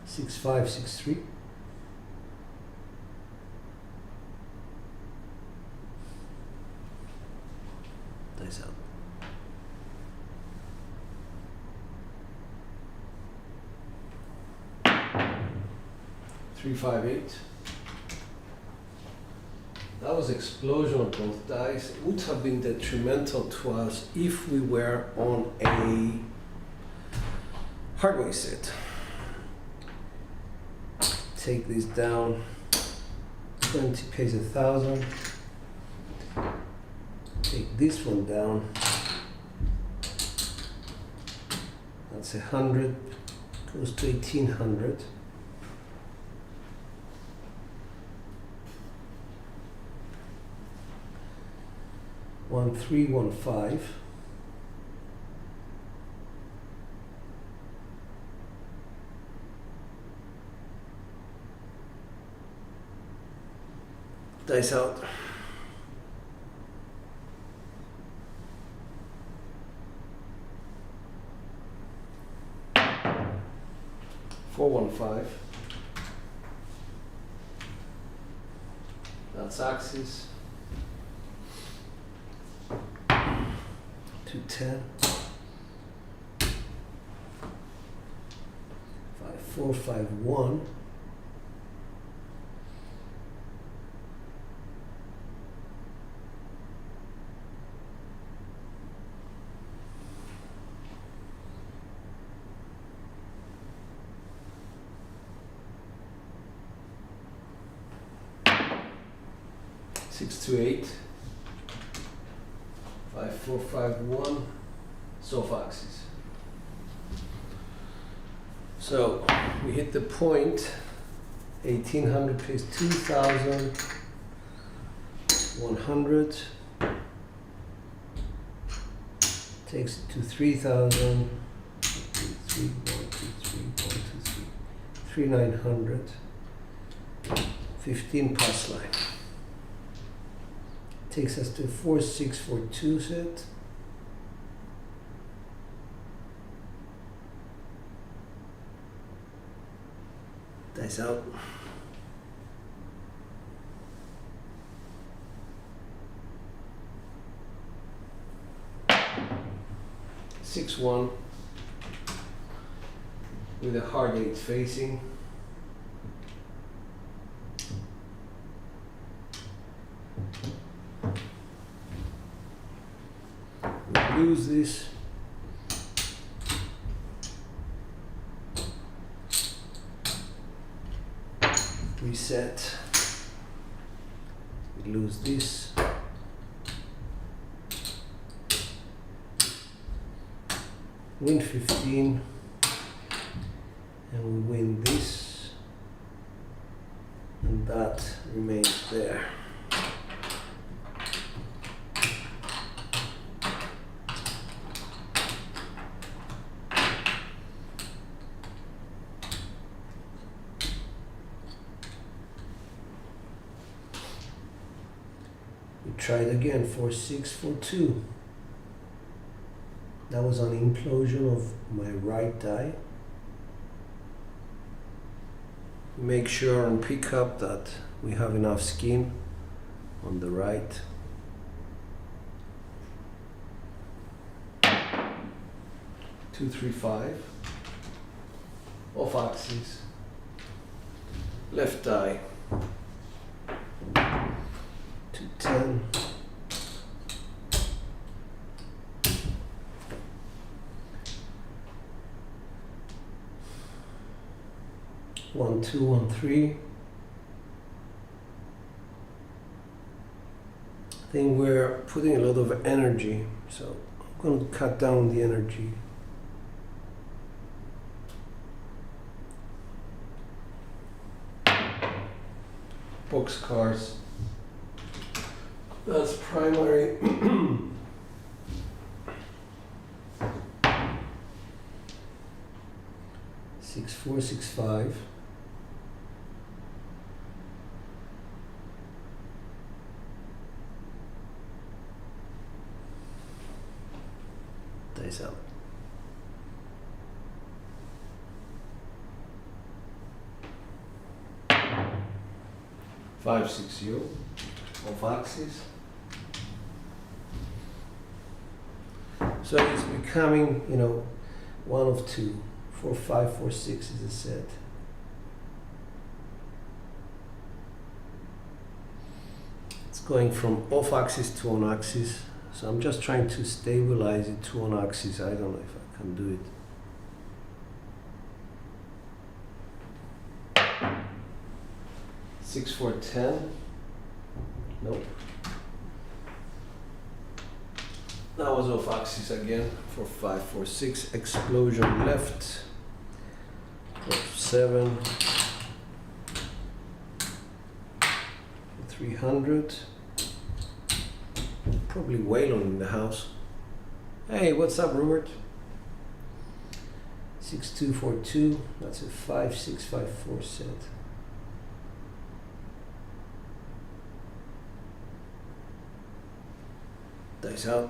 Six, 5, 6, 3. Dice out. 358. That was explosion of both dice. It would have been detrimental to us if we were on a hardware set. Take this down. 20 pays 1,000. Take this one down. That's 100. Goes to 1,800. One, 3, 1, 5. Dice out. Four, 1, 5. That's axis. 2, 10. 5, 4, 5, 1. Six, 2, 8. 5, 4, 5, 1. Soft axis. So we hit the point. 1,800 pays 2,000. 100 takes it to 3,000. 3, 1, 2, 3, 1, 2, 3. 3,900. 15 pass line. Takes us to 4, 6, 4, 2 set. Dice out. Six, 1 with a hard 8 facing. Lose this. Reset. We lose this. Win 15. And we win this. And that remains there. Try it again, 4, 6, 4, 2. That was an implosion of my right die. Make sure and pick up that we have enough skin on the right. 2, 3, 5. Off axis. Left die. 2, 10. 1, 2, 1, 3. I think we're putting a lot of energy, so I'm going to cut down the energy. Boxcars. That's primary. 6, 4, 6, 5. Dice out. 5, 6, 0. Off axis. So it's becoming, 1 of 2. 4, 5, 4, 6 is a set. going from off axis to on axis. So I'm just trying to stabilize it to on axis. I don't know if I can do it. 6, 4, 10. Nope. That was off axis again for 5, 4, 6. Explosion left. 7. 300. Probably Waylon in the house. Hey, what's up, Robert? 6242. That's a 5654 set. Dice out.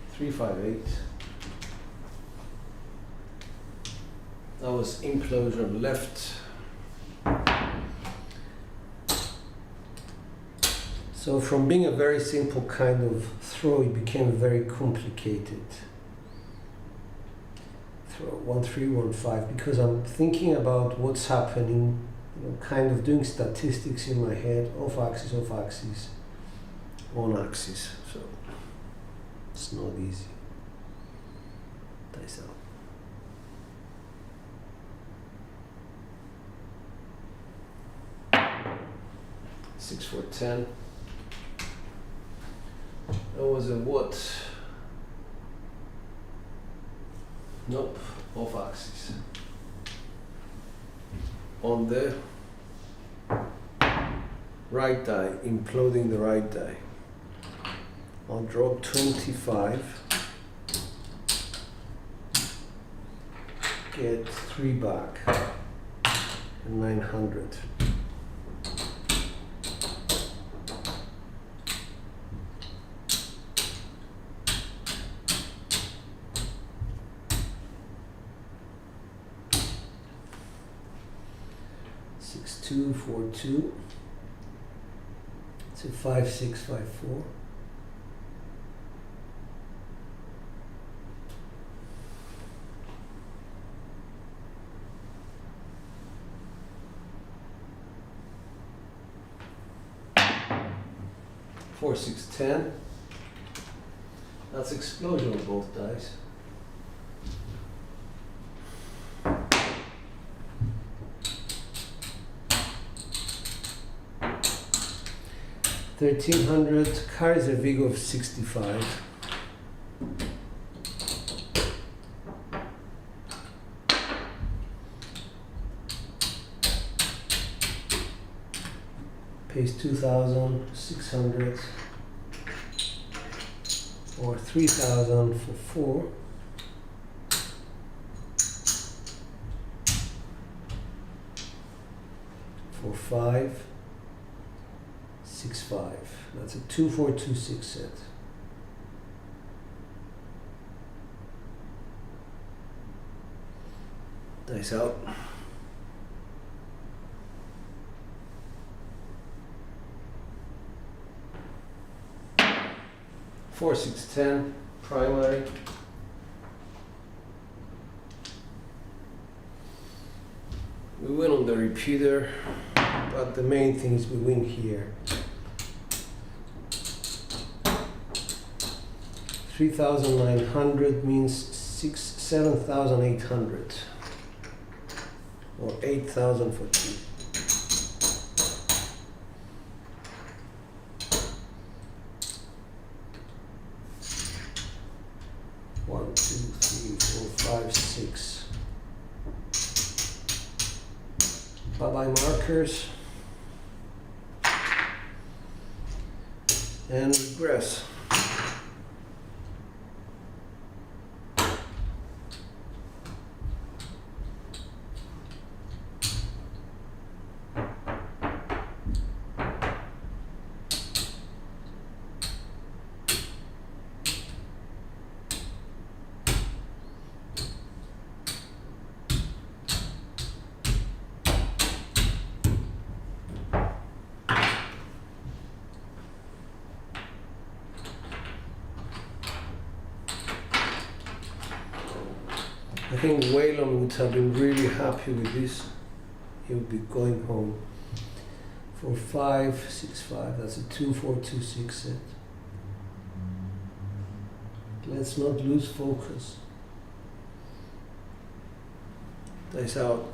Three, 5, 8. That was implosion left. So from being a very simple kind of throw, it became very complicated. Throw 1, 3, 1, 5, because I'm thinking about what's happening, kind of doing statistics in my head, off axis, on axis. So it's not easy. Dice out. Six, 4, 10. That was a what? Nope, off axis. On the right die, imploding the right die. I'll draw 25. Get 3 back and 900. Two, 4, 2. It's a 5, 6, 5, 4. Four, 6, 10. That's explosion on both dice. 1300 carries a VIG of 65. Pays 2,600 or 3,000 for 4. For 5. 6, 5. That's a 2, 4, 2, 6 set. Dice out. 4, 6, 10. Primary. We win on the repeater, but the main thing is we win here. 3,900 means 7,800 or 8,000 for 2. One, 2, 3, 4, 5, 6. Bye-bye markers and regress. I think Waylon would have been really happy with this. He would be going home for 5-6-5. That's a 2-4-2-6 set. Let's not lose focus. Dice out.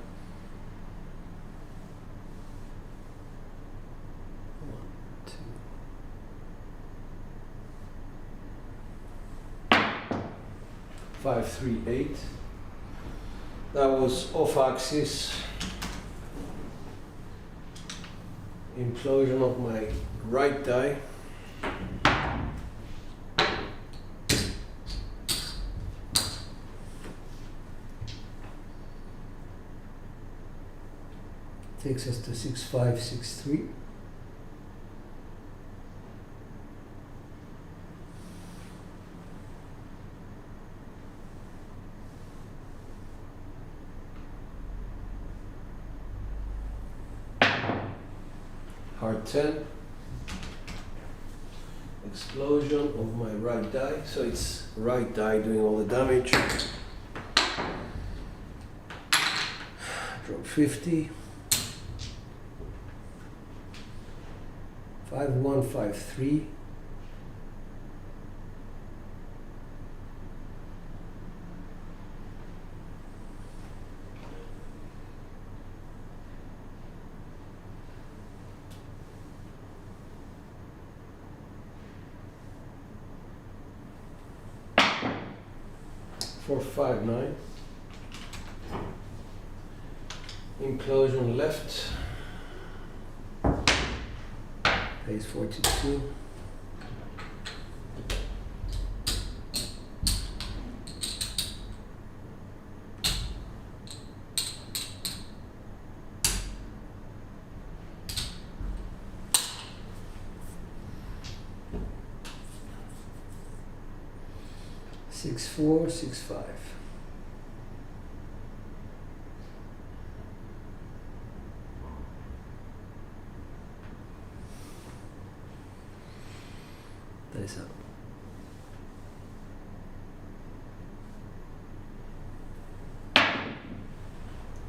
5-3-8. That was off axis. Implosion of my right die. Takes us to 6-5, 6-3. Hard 10. Explosion of my right die. So it's right die doing all the damage. Drop 50. 5-1, 5-3. Four, 5-9. Implosion left. Pays 42. Six, 4, 6, 5. Dice up.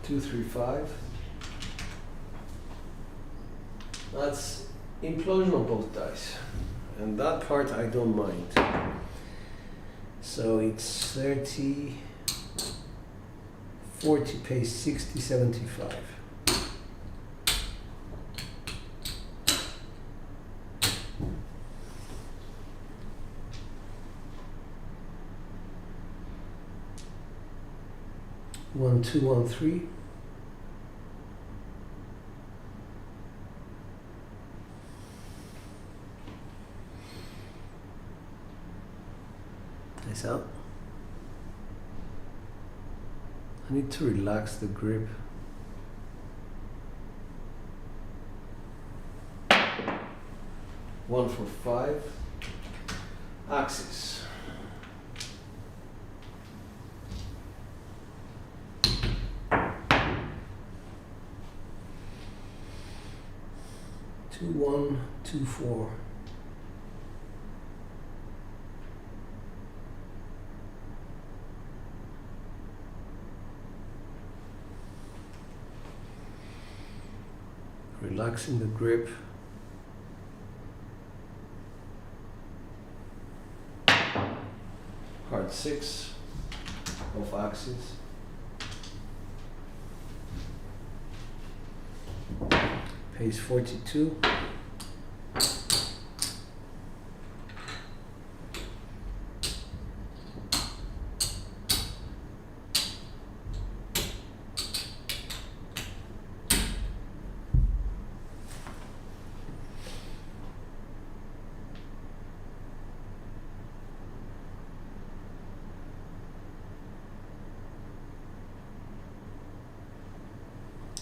Two, 3, 5. That's implosion of both dice, and that part I don't mind. So it's 30, 40, pays 60, 75. One, 2, 1, 3. Nice out. I need to relax the grip. One for 5. Axis. Two, 1, 2, 4. Relaxing the grip. Hard 6 off axis. Pays 42.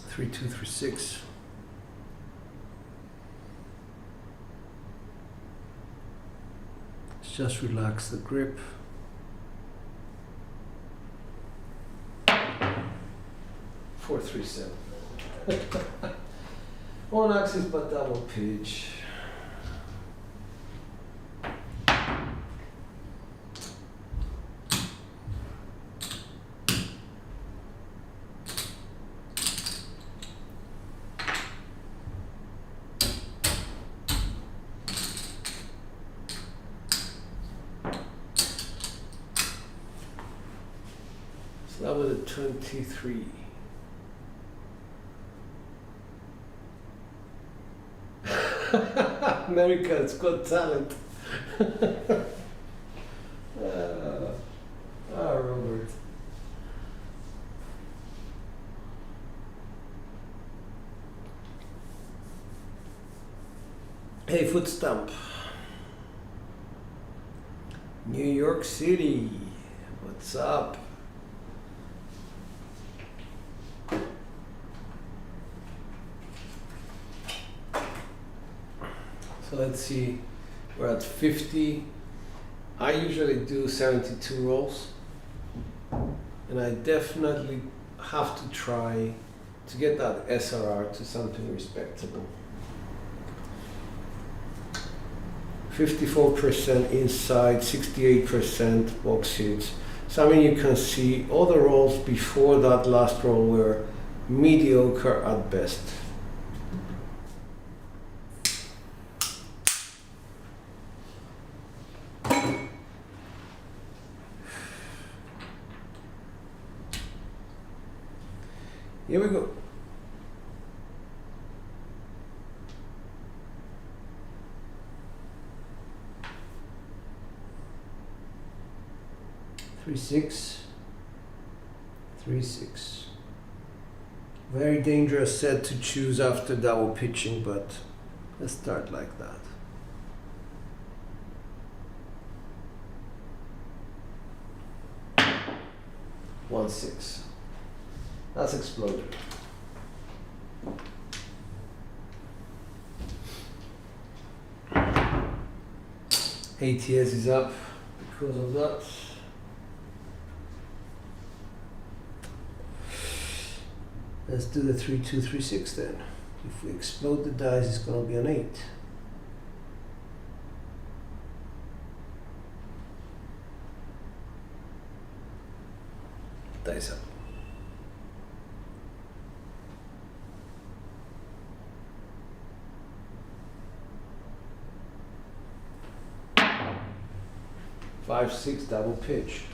Three, 2, 3, 6. Let's just relax the grip. 4, 3, 7. One axis but double pitch. So that was a 23. America's Got Talent. Robert. Hey, foot stamp. New York City. What's up? So let's see, we're at 50. I usually do 72 rolls, and I definitely have to try to get that SRR to something respectable. 54% inside, 68% box hits. So I mean, you can see all the rolls before that last roll were mediocre at best. Here we go. Three, 6, 3, 6. Very dangerous set to choose after double pitching, but let's start like that. One, 6. That's exploded. ATS is up because of that. Let's do the 3, 2, 3, 6 then. If we explode the dice, it's going to be an 8. Dice up. Five, 6 double pitch.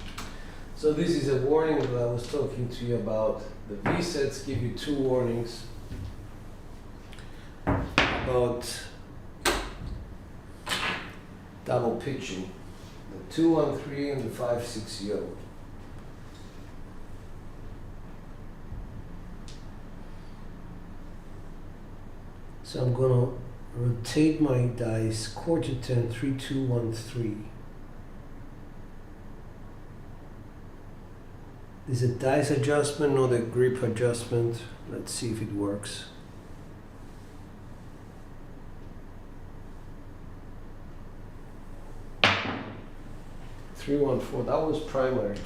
So this is a warning that I was talking to you about. The V sets give you 2 warnings about double pitching. The 2, 1, 3 and the 5, 6 yo. So I'm gonna rotate my dice quarter 10, 3, 2, 1, 3. There's a dice adjustment, not a grip adjustment. Let's see if it works. Three, 1, 4. That was primary.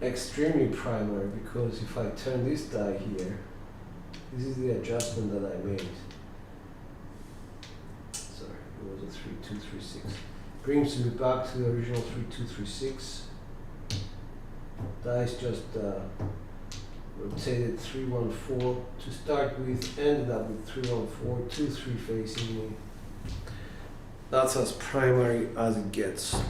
Extremely primary, because if I turn this die here, this is the adjustment that I made. Sorry, it was a 3, 2, 3, 6. Brings me back to the original 3, 2, 3, 6. Dice just rotated 3, 1, 4 to start with, ended up with 3, 1, 4, 2, 3 facing me. That's as primary as it gets.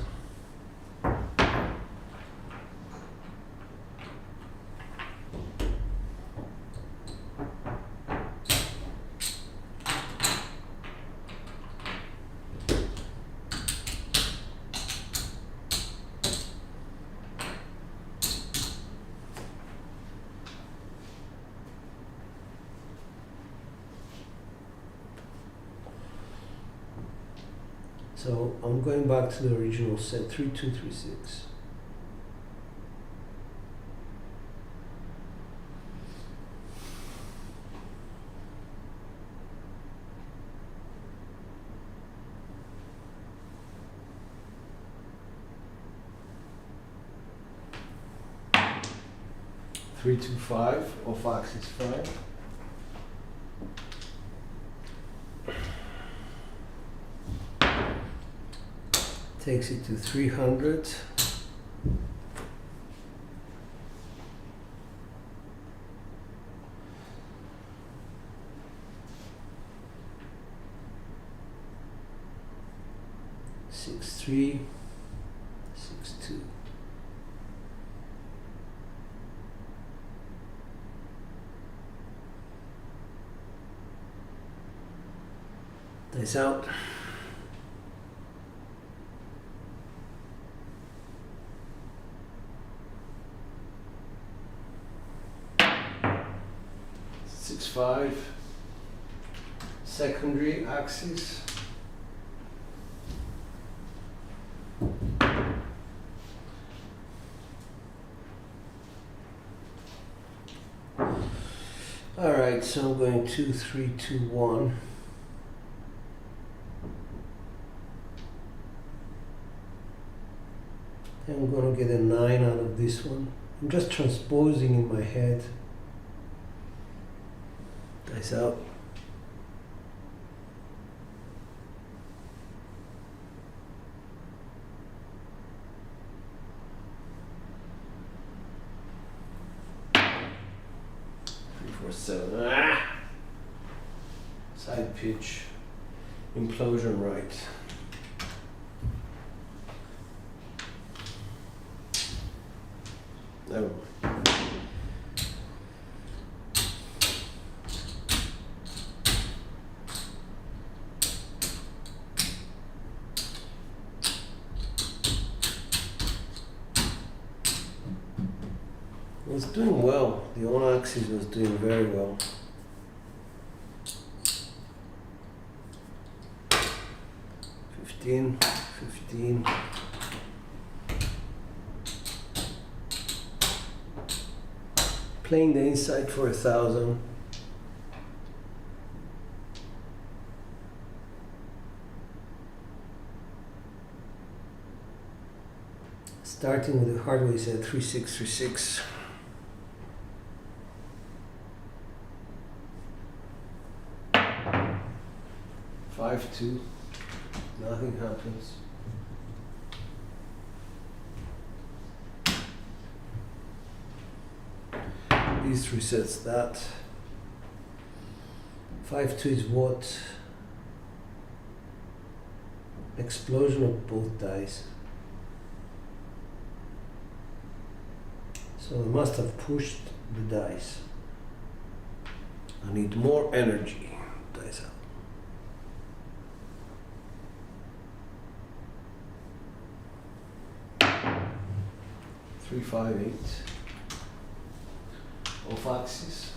So I'm going back to the original set, 3, 2, 3, 6. Three, 2, 5, off axis 5. Takes it to 300. Six, 3, 6, 2. Dice out. Six, five. Secondary axis. All right, so I'm going 2, 3, 2, 1. I'm going to get a 9 out of this one. I'm just transposing in my head. Dice out. Seven. Ah! Side pitch, implosion right. No. It was doing well. The on axis was doing very well. $15, $15. Playing the inside for 1,000. Starting with the hardware is at 3636. Five, two, nothing happens. This resets that. 5-2 is what? Explosion of both dice. So I must have pushed the dice. I need more energy. Dice out. 3, 5, 8. Off axis.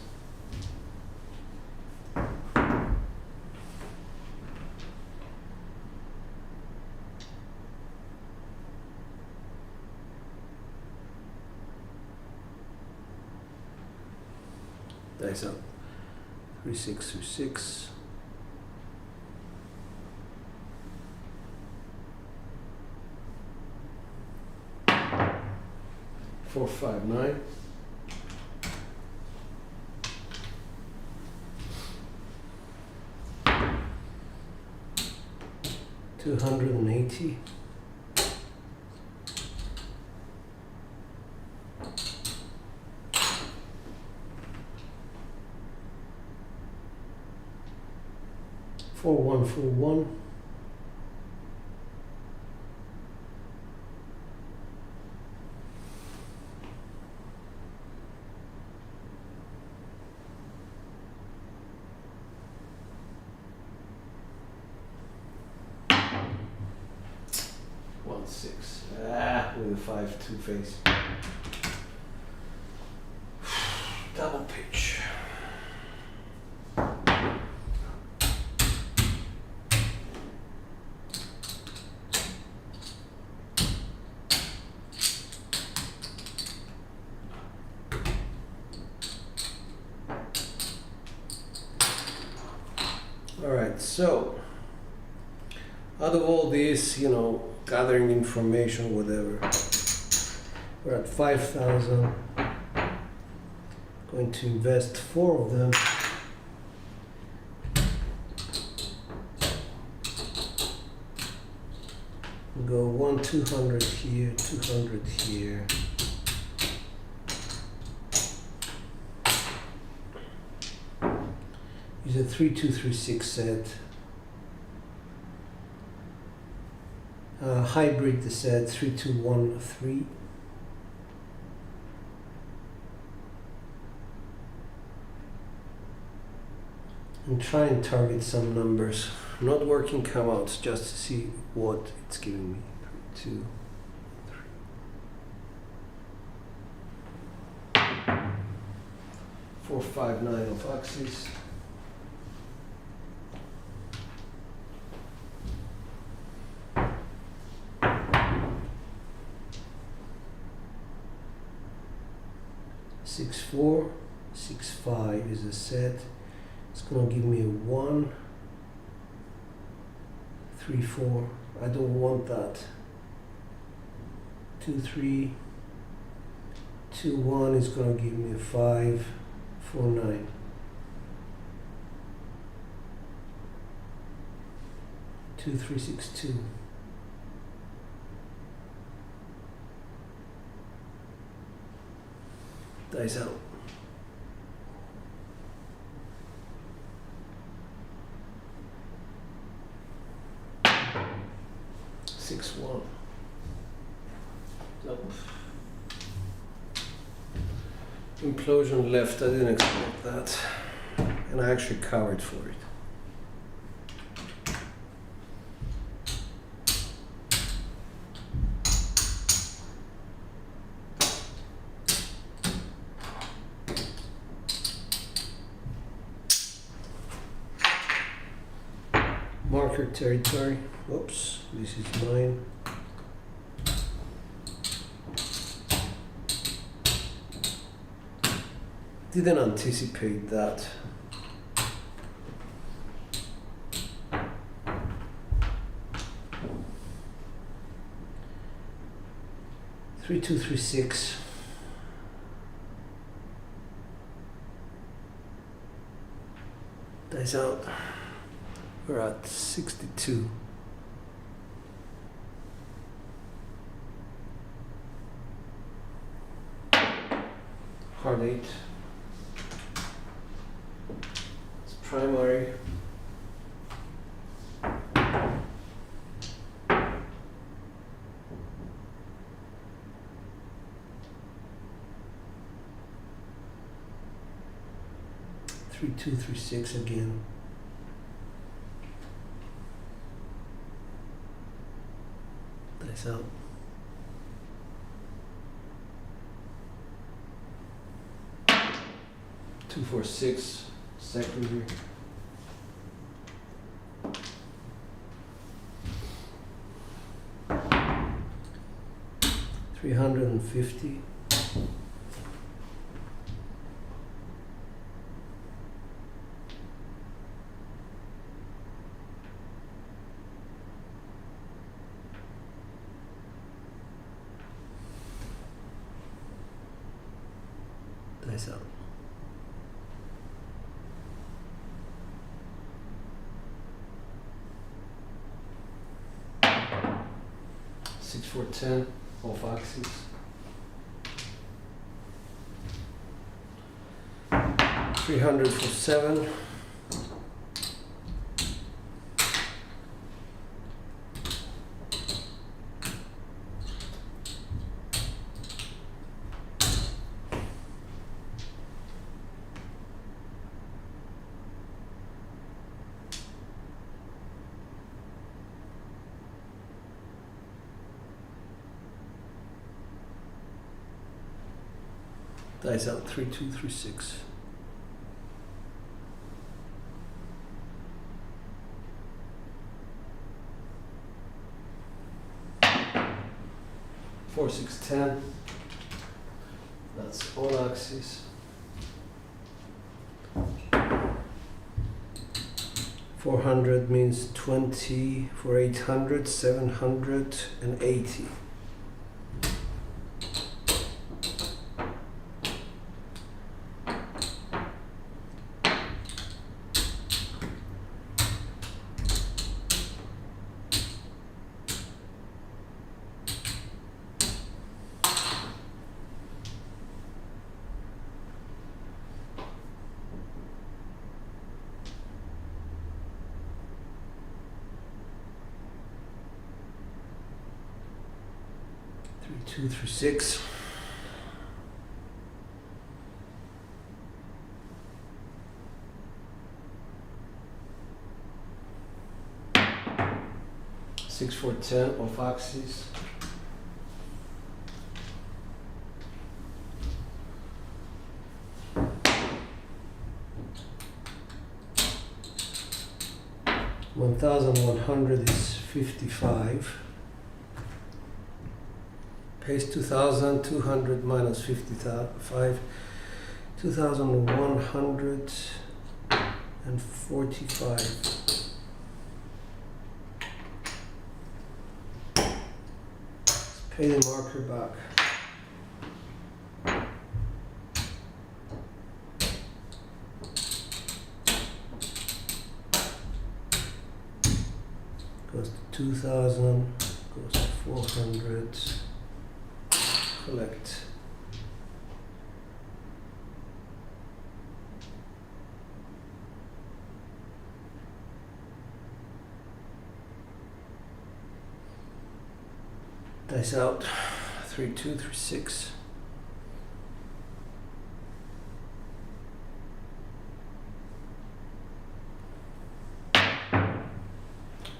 Dice up. 3, 6, 2, 6. Four, 5, 9. $280. Four, 1, 4, 1. Six. With a 5-2 face. Double pitch. All right, so out of all this, gathering information, whatever. We're at 5,000. Going to invest 4 of them. Go 1, 200 here, 200 here. Use a 3, 2, 3, 6 set. Hybrid the set 3, 2, 1, 3. And try and target some numbers. not working countouts, just to see what it's giving me. 2, 3, 4, 5, 9 of axis. Six, 4, 6, 5 is a set. It's gonna give me a 1, 3, 4. I don't want that. 2, 3, 2, 1 is gonna give me a 5, 4, 9. Two, 3, 6, 2. Dies out. 6, 1. Nope. Implosion left, I didn't expect that. And I actually covered for it. Marker territory. Whoops, this is mine. Didn't anticipate that. Three, 2, 3, 6. Dies out. We're at 62. Hard 8. It's primary. Three, 2, 3, 6 again. Dies out. 2, 4, 6, secondary. $350. Dies out. 6, 4, 10 off axis. 300 for 7. Dies out 3, 2, 3, 6. Four, 6, 10. That's on axis. 400 means 20 for 800, 780. Two through 6. 6,410 off axis. $1,100 is 55. Pace 2,200 minus 55. 2,145. Let's pay the marker back. Goes to 2,000, goes to 400, collect. Dice out, 3-2, 3-6.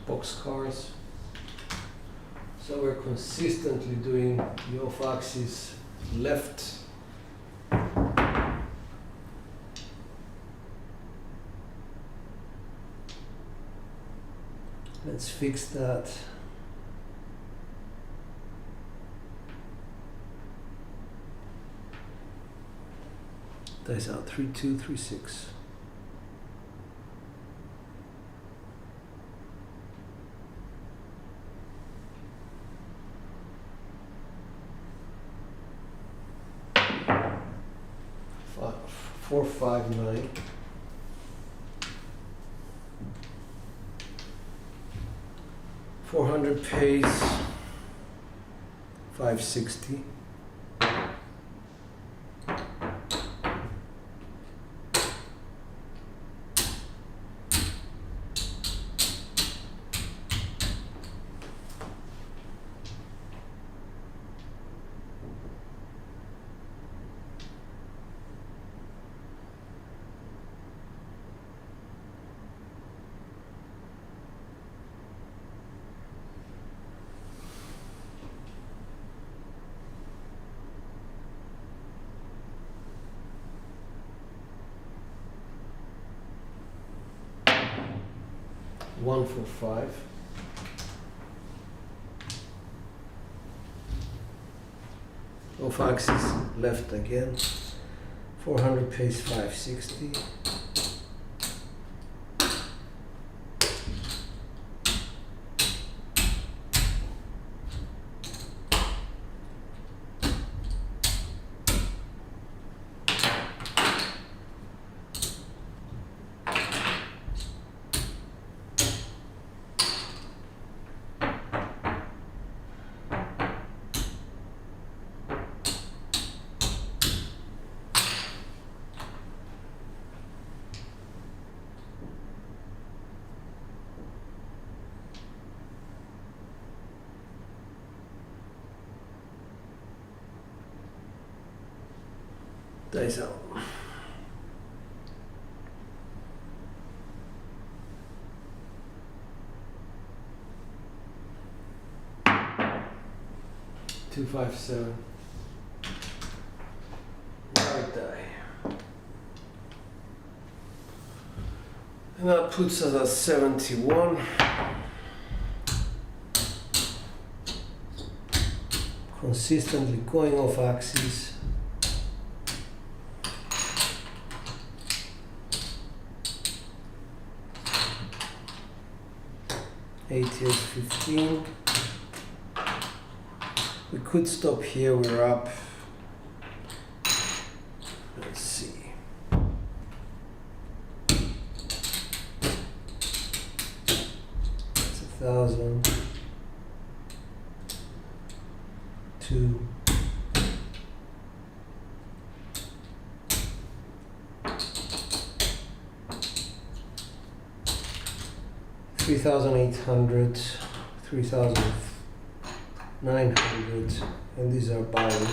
Boxcars. So we're consistently doing the off-axis left. Let's fix that. Dice out, 3-2, 3-6. Four, 5, 9. $400 pace, 560. One for 5. Off axis left again. 400 pace, 560. Dice out. Two, 5, 7. Right die. And that puts us at 71. Consistently going off axis. ATS 15. We could stop here, we're up. Let's see. That's 1,000. 2. $3,800, 3,900, and these are buying.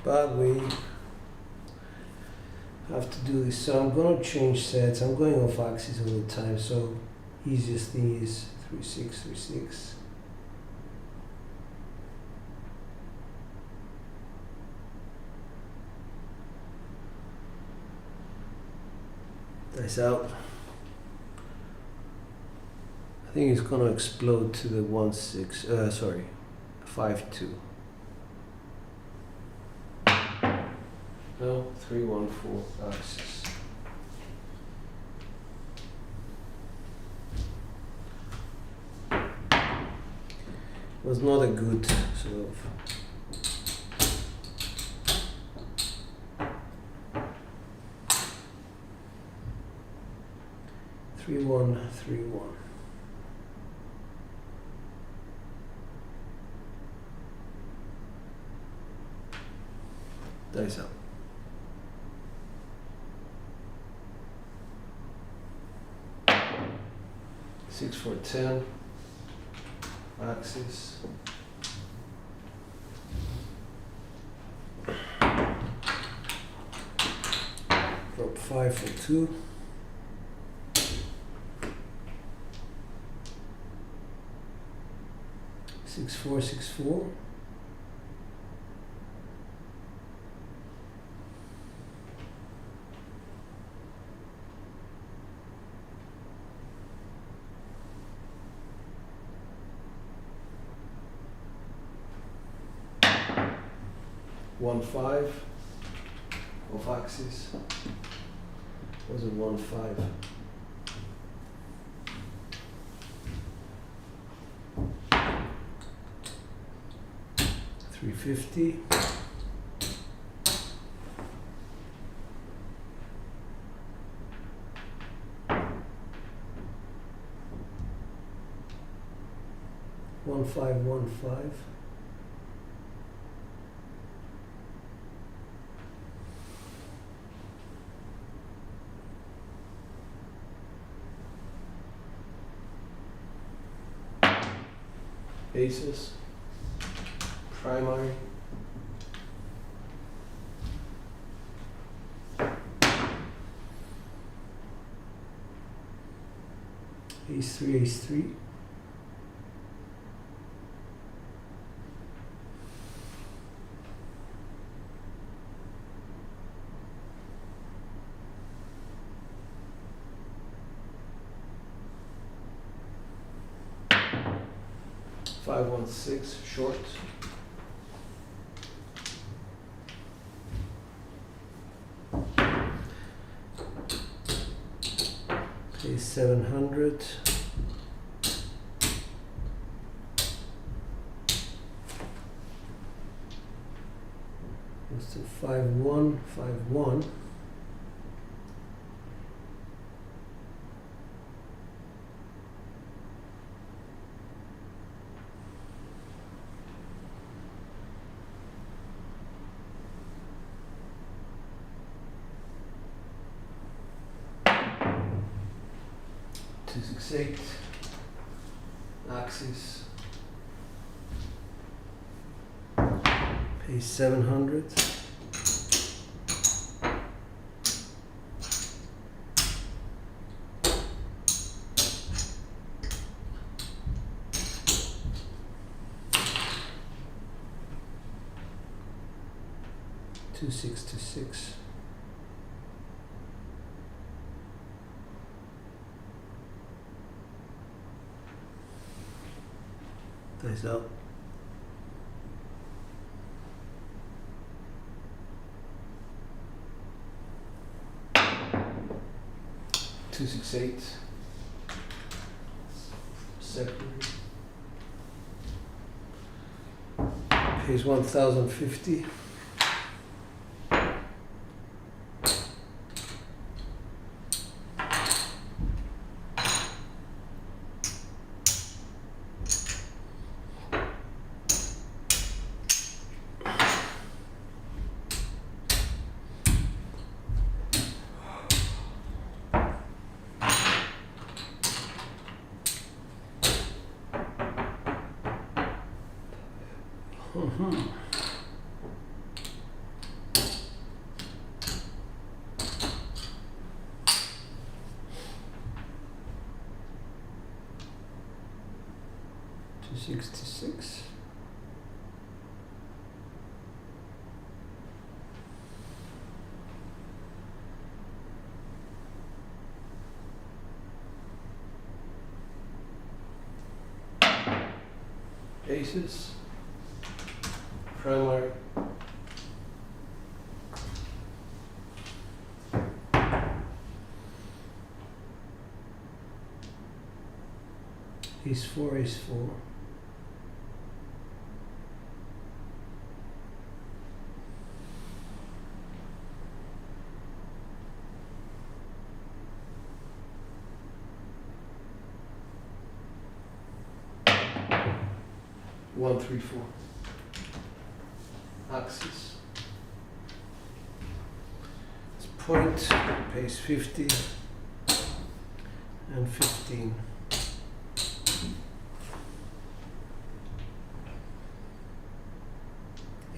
But have to do this. So I'm gonna change sets. I'm going off axis all the time. So easiest thing is 3-6, 3-6. Dice out. I think it's gonna explode to the 1-6. Sorry, 5-2. No, 3-1-4 axis. Was not a good sort of. Three one. Dice up. Six, 4, 10. Axis. Drop 5 for 2. Six, 4, 6, 4. One, 5 off axis. Was it 1, 5? $350. One, 5, 1, 5. Aces, primary, ace 3, ace 3, five, 1, 6, short. Okay, 700. Goes to 5, 1, 5, 1. Two, 6, 8, axis, pay 700, two, 6, 2, 6. Dice out. Two, 6, 8. Second. Pays 1,050. 66. Aces, primary, ace four, ace four, one, three, four, axis. It's point, pays 50 and 15.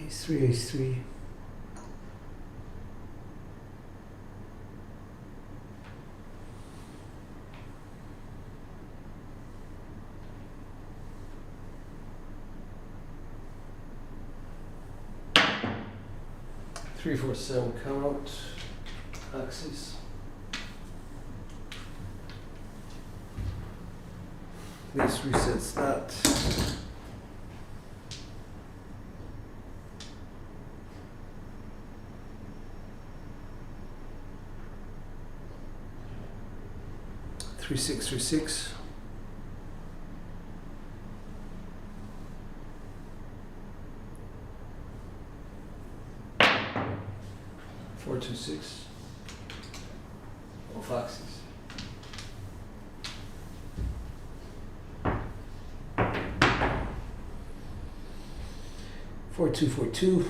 Ace three, ace three. Three, four, seven, come out, axis. This resets that. Three, six, three, six. Four, two, six. Off axis. Four, two, four, two.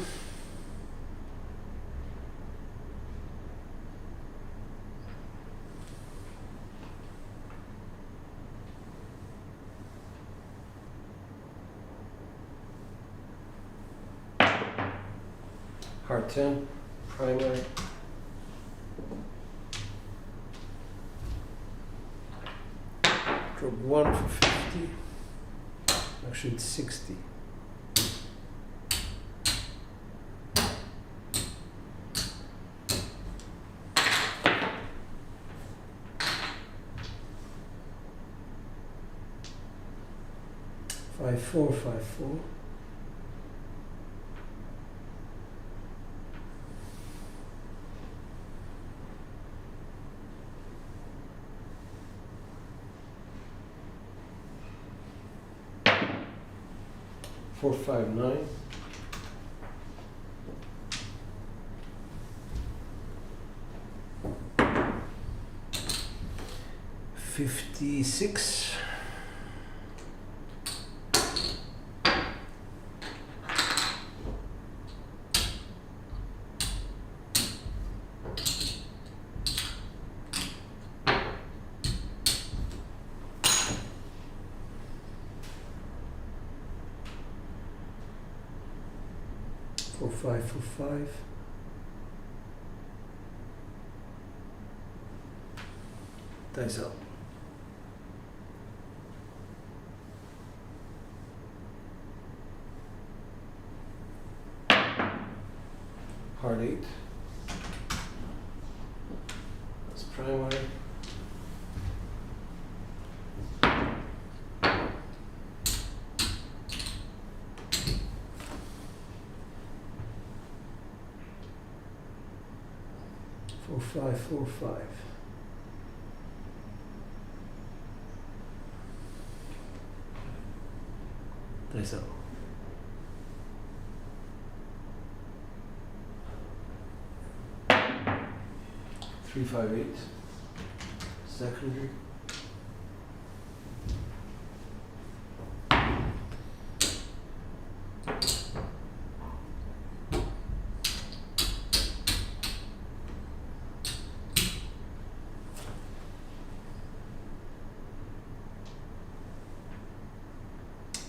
Heart 10, primary. Drop 1 for 50. Actually, it's 60. Five, four, 5, 4. Four, 5, 9. $56. Four, 5, 4, 5. Dice up. Heart 8. That's primary. Four, 5, 4, 5. Dice up. Three, 5, 8. Secondary.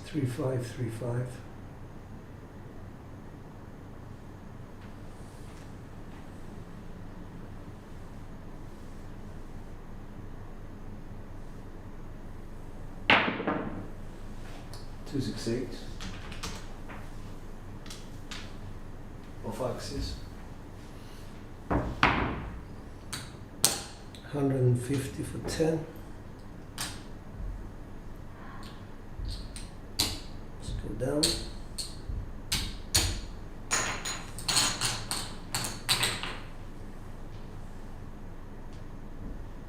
Three, 5, 3, 5. 268. Off axis. 150 for 10. Let's go down.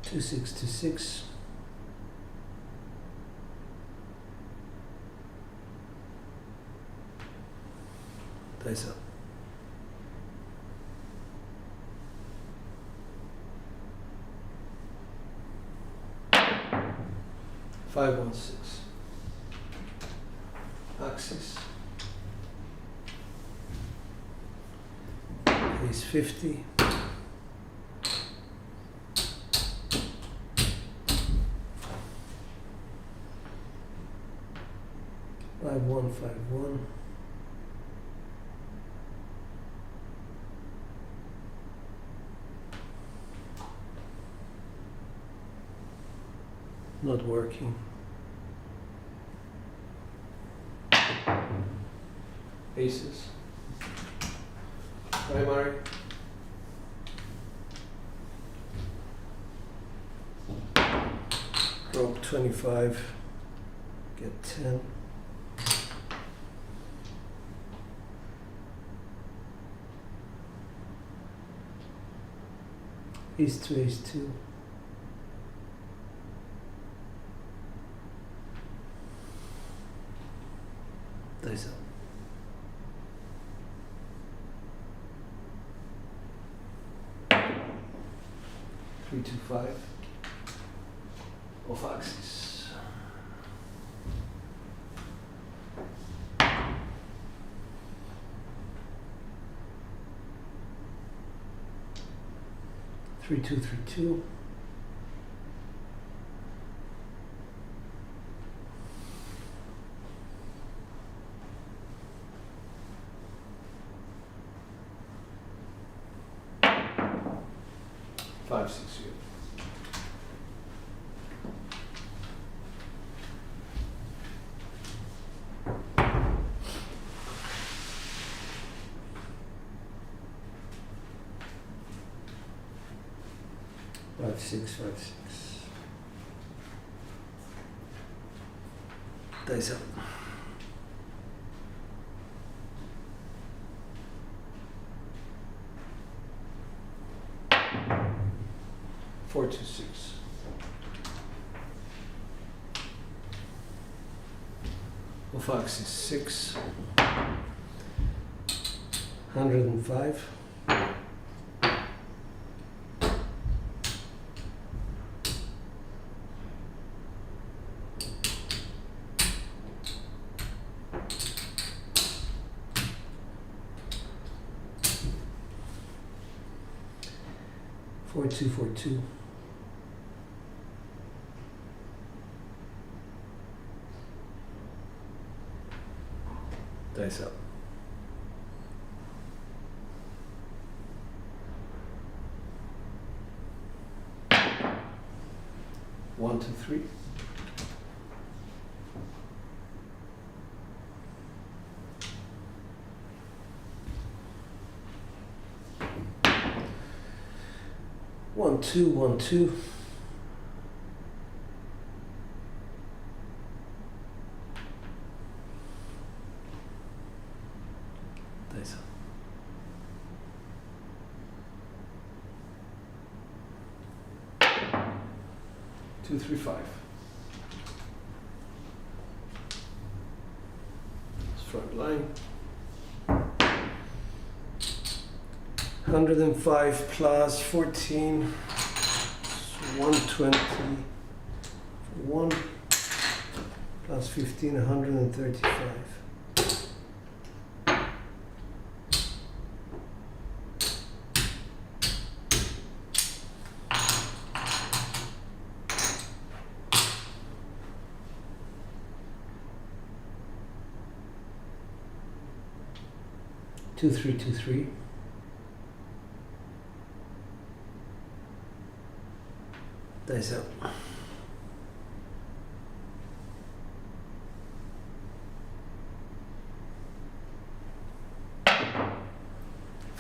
Two six to 6. Dice up. 516. Axis. Ace 50. Five one. Not working. Aces. Primary. Drop 25. Get 10. Ace 2, Ace 2. Dice up. 325. Off axis. Three two. Five six here. Five six. Dice up. 426. Off axis 6. 105. Four two. Dice up. 1 2 3. One two. Dice up. 2 3 5. Front line. 105 plus 14, 120, 1 plus 15, 135. Two three. Dice up.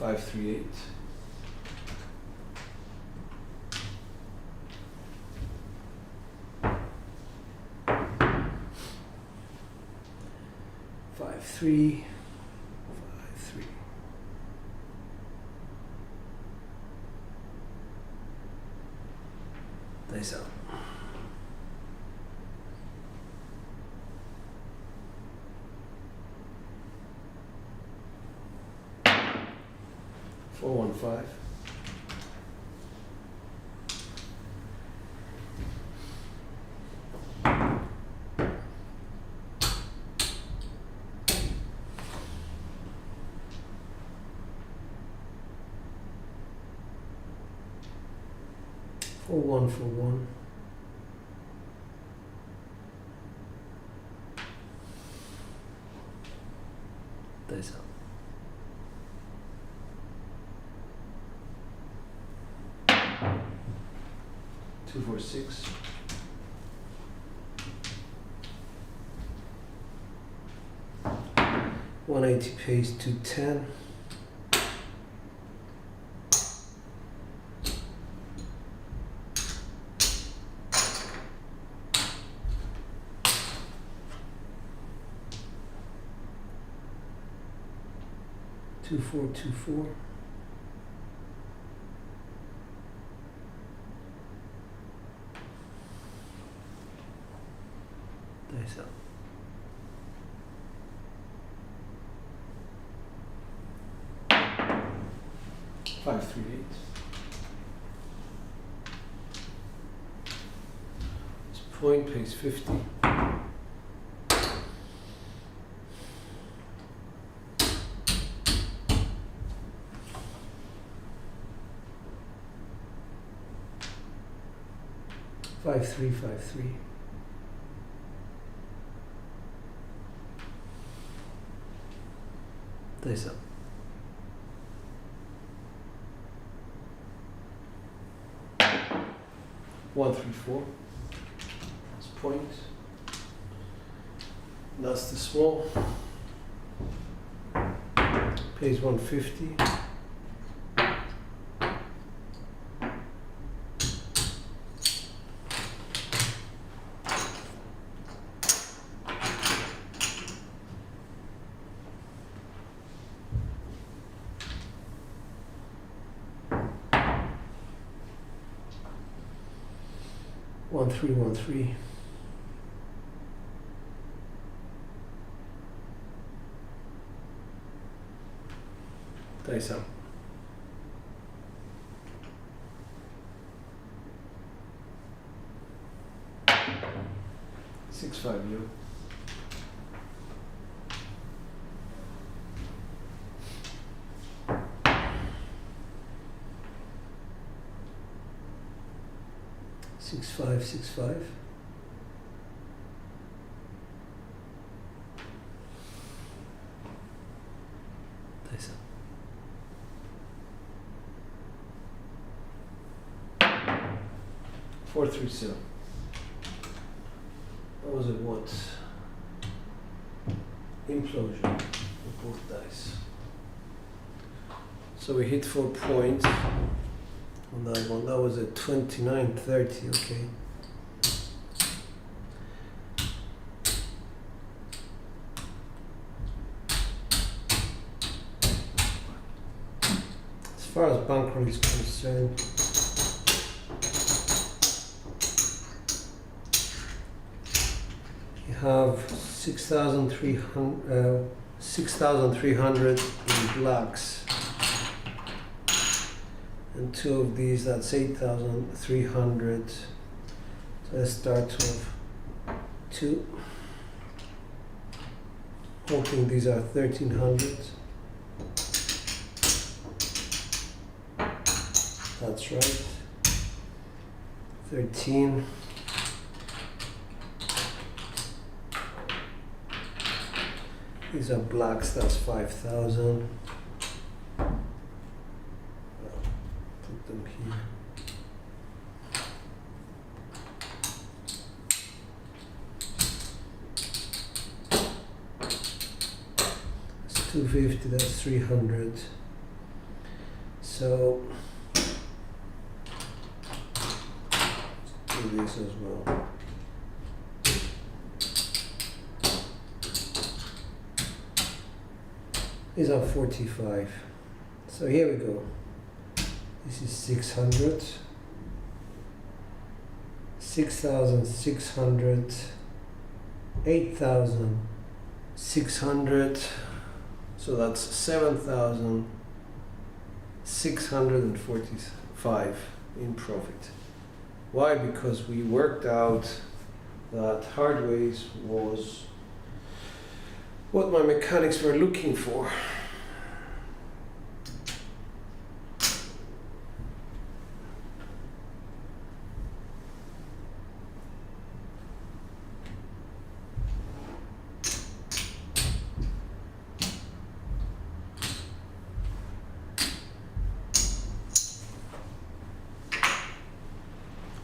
538. Five three. Nice out. Four one five. Four one for one. Dice up. Two four six. $180 pays $210. Two four. Dice up. Five three eight. This point pays 50. Five three. Dice up. One three four. That's point. That's the small. Pays 150. One three. Dice up. Six five you. Six five. Dice up. 430. That was a what? Implosion with both dice. So we hit 4 points on that one. That was a 29-30, okay. As far as bankroll is concerned, you have 6,300 in blacks, and two of these, that's 8,300. So let's start with two, hoping these are 1,300. That's right. 13. These are blacks, that's 5,000. Put them here. That's 250, that's 300. So do this as well. These are 45. So here we go. This is 600, 6,600, 8,600. So that's 7,645 in profit. Why? Because we worked out that Hardways was what my mechanics were looking for.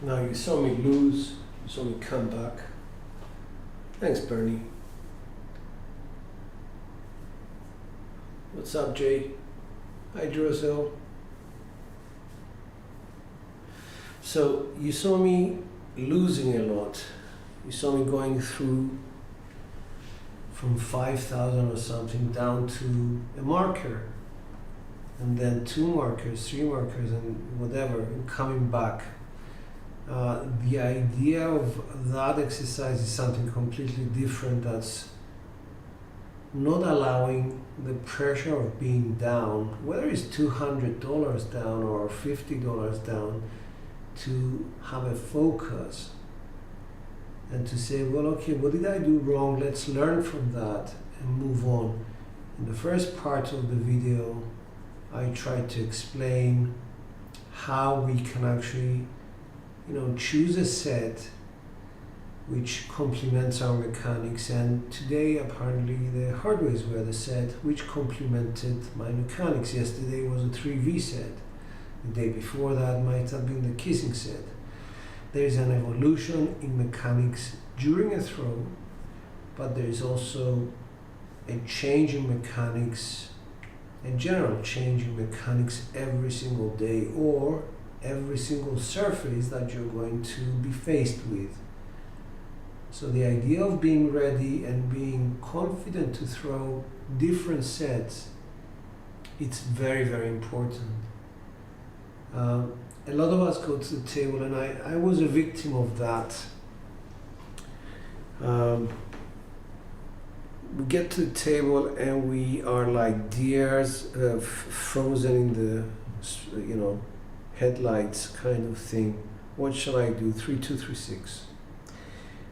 Now you saw me lose, you saw me come back. Thanks, Bernie. What's up, Jay? Hi, Duracell. So you saw me losing a lot. You saw me going through from 5,000 or something down to a marker, and then 2 markers, 3 markers, and whatever, and coming back. The idea of that exercise is something completely different. That's not allowing the pressure of being down, whether it's $200 down or $50 down, to have a focus and to say, well, okay, what did I do wrong? Let's learn from that and move on. In the first part of the video, I tried to explain how we can actually choose a set which complements our mechanics, and today apparently the Hardways were the set which complemented my mechanics. Yesterday was a 3V set. The day before that might have been the kissing set. There is an evolution in mechanics during a throw, but there is also a change in mechanics, a general change in mechanics every single day, or every single surface that you're going to be faced with. So the idea of being ready and being confident to throw different sets, it's very, very important. A lot of us go to the table, and I was a victim of that. We get to the table and we are like deers frozen in the headlights kind of thing. What shall I do? 3, 2, 3, 6.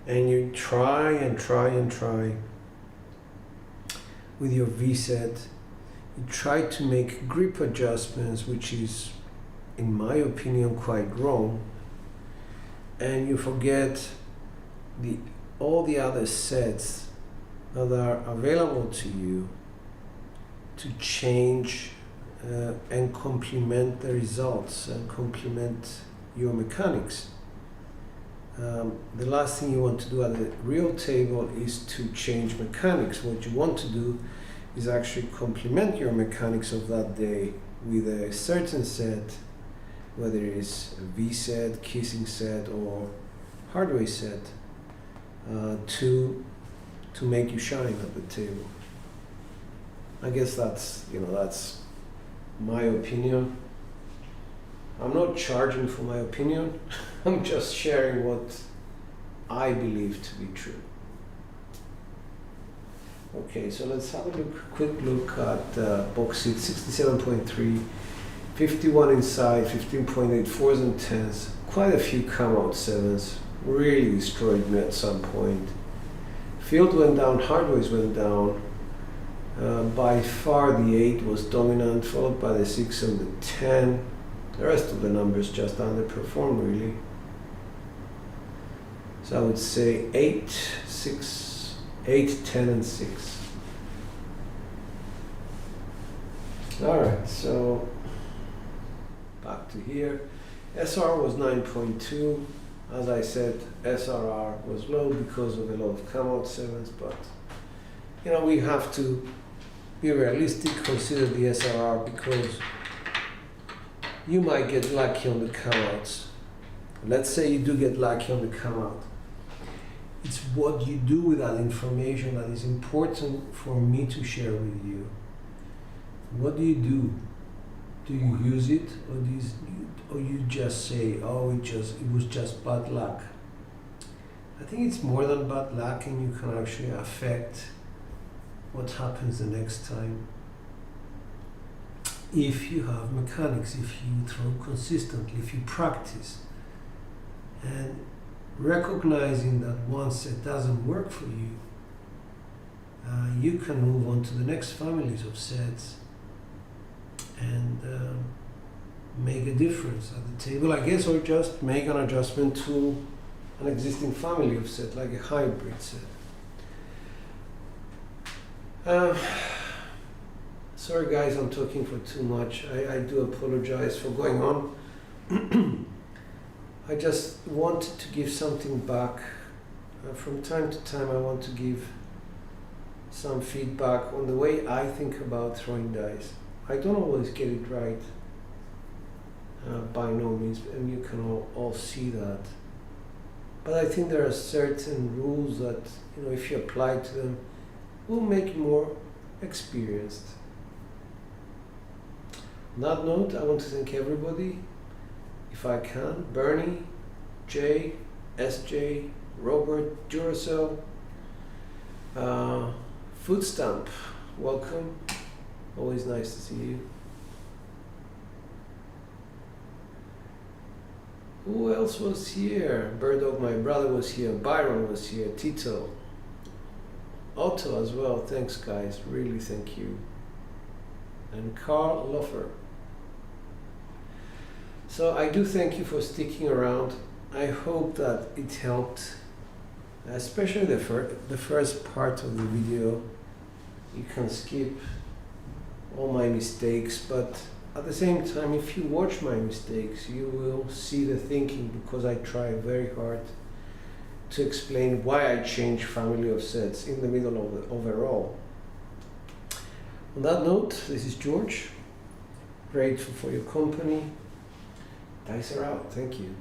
And you try and try and try with your V set. You try to make grip adjustments, which is, in my opinion, quite wrong. And you forget all the other sets that are available to you to change and complement the results and complement your mechanics. The last thing you want to do at the real table is to change mechanics. What you want to do is actually complement your mechanics of that day with a certain set, whether it's a V set, kissing set, or Hardway set, to make you shine at the table. I guess that's my opinion. I'm not charging for my opinion. I'm just sharing what I believe to be true. Okay, so let's have a quick look at box seat 67.3, 51 inside, 15.8 4s and 10s. Quite a few come out 7s. Really destroyed me at some point. Field went down, Hardways went down. By far the 8 was dominant, followed by the 6 and the 10. The rest of the numbers just underperformed really. So I would say 8, 6, 8, 10 and 6. Alright, so back to here. SR was 9.2. As I said, SRR was low because of a lot of come out 7s, but we have to be realistic, consider the SRR, because you might get lucky on the come-outs. Let's say you do get lucky on the come-out. It's what you do with that information that is important for me to share with you. What do you do? Do you use it, or you just say, "Oh, it was just bad luck"? I think it's more than bad luck, and you can actually affect what happens the next time. If you have mechanics, if you throw consistently, if you practice, and recognizing that one set doesn't work for you, you can move on to the next families of sets and make a difference at the table, I guess, or just make an adjustment to an existing family of set, like a hybrid set. Sorry guys, I'm talking for too much. I do apologize for going on. I just wanted to give something back. From time to time I want to give some feedback on the way I think about throwing dice. I don't always get it right, by no means, and you can all see that. But I think there are certain rules that, if you apply to them, will make you more experienced. On that note, I want to thank everybody. If I can, Bernie, Jay, SJ, Robert, Duracell, Foodstamp, welcome. Always nice to see you. Who else was here? Birdog, my brother, was here. Byron was here. Tito. Otto as well. Thanks, guys. Really, thank you. And Carl Loffer. So I do thank you for sticking around. I hope that it helped, especially the first part of the video. You can skip all my mistakes, but at the same time, if you watch my mistakes, you will see the thinking, because I try very hard to explain why I changed family of sets in the middle of the overall. On that note, this is George. Grateful for your company. Dice are out. Thank you.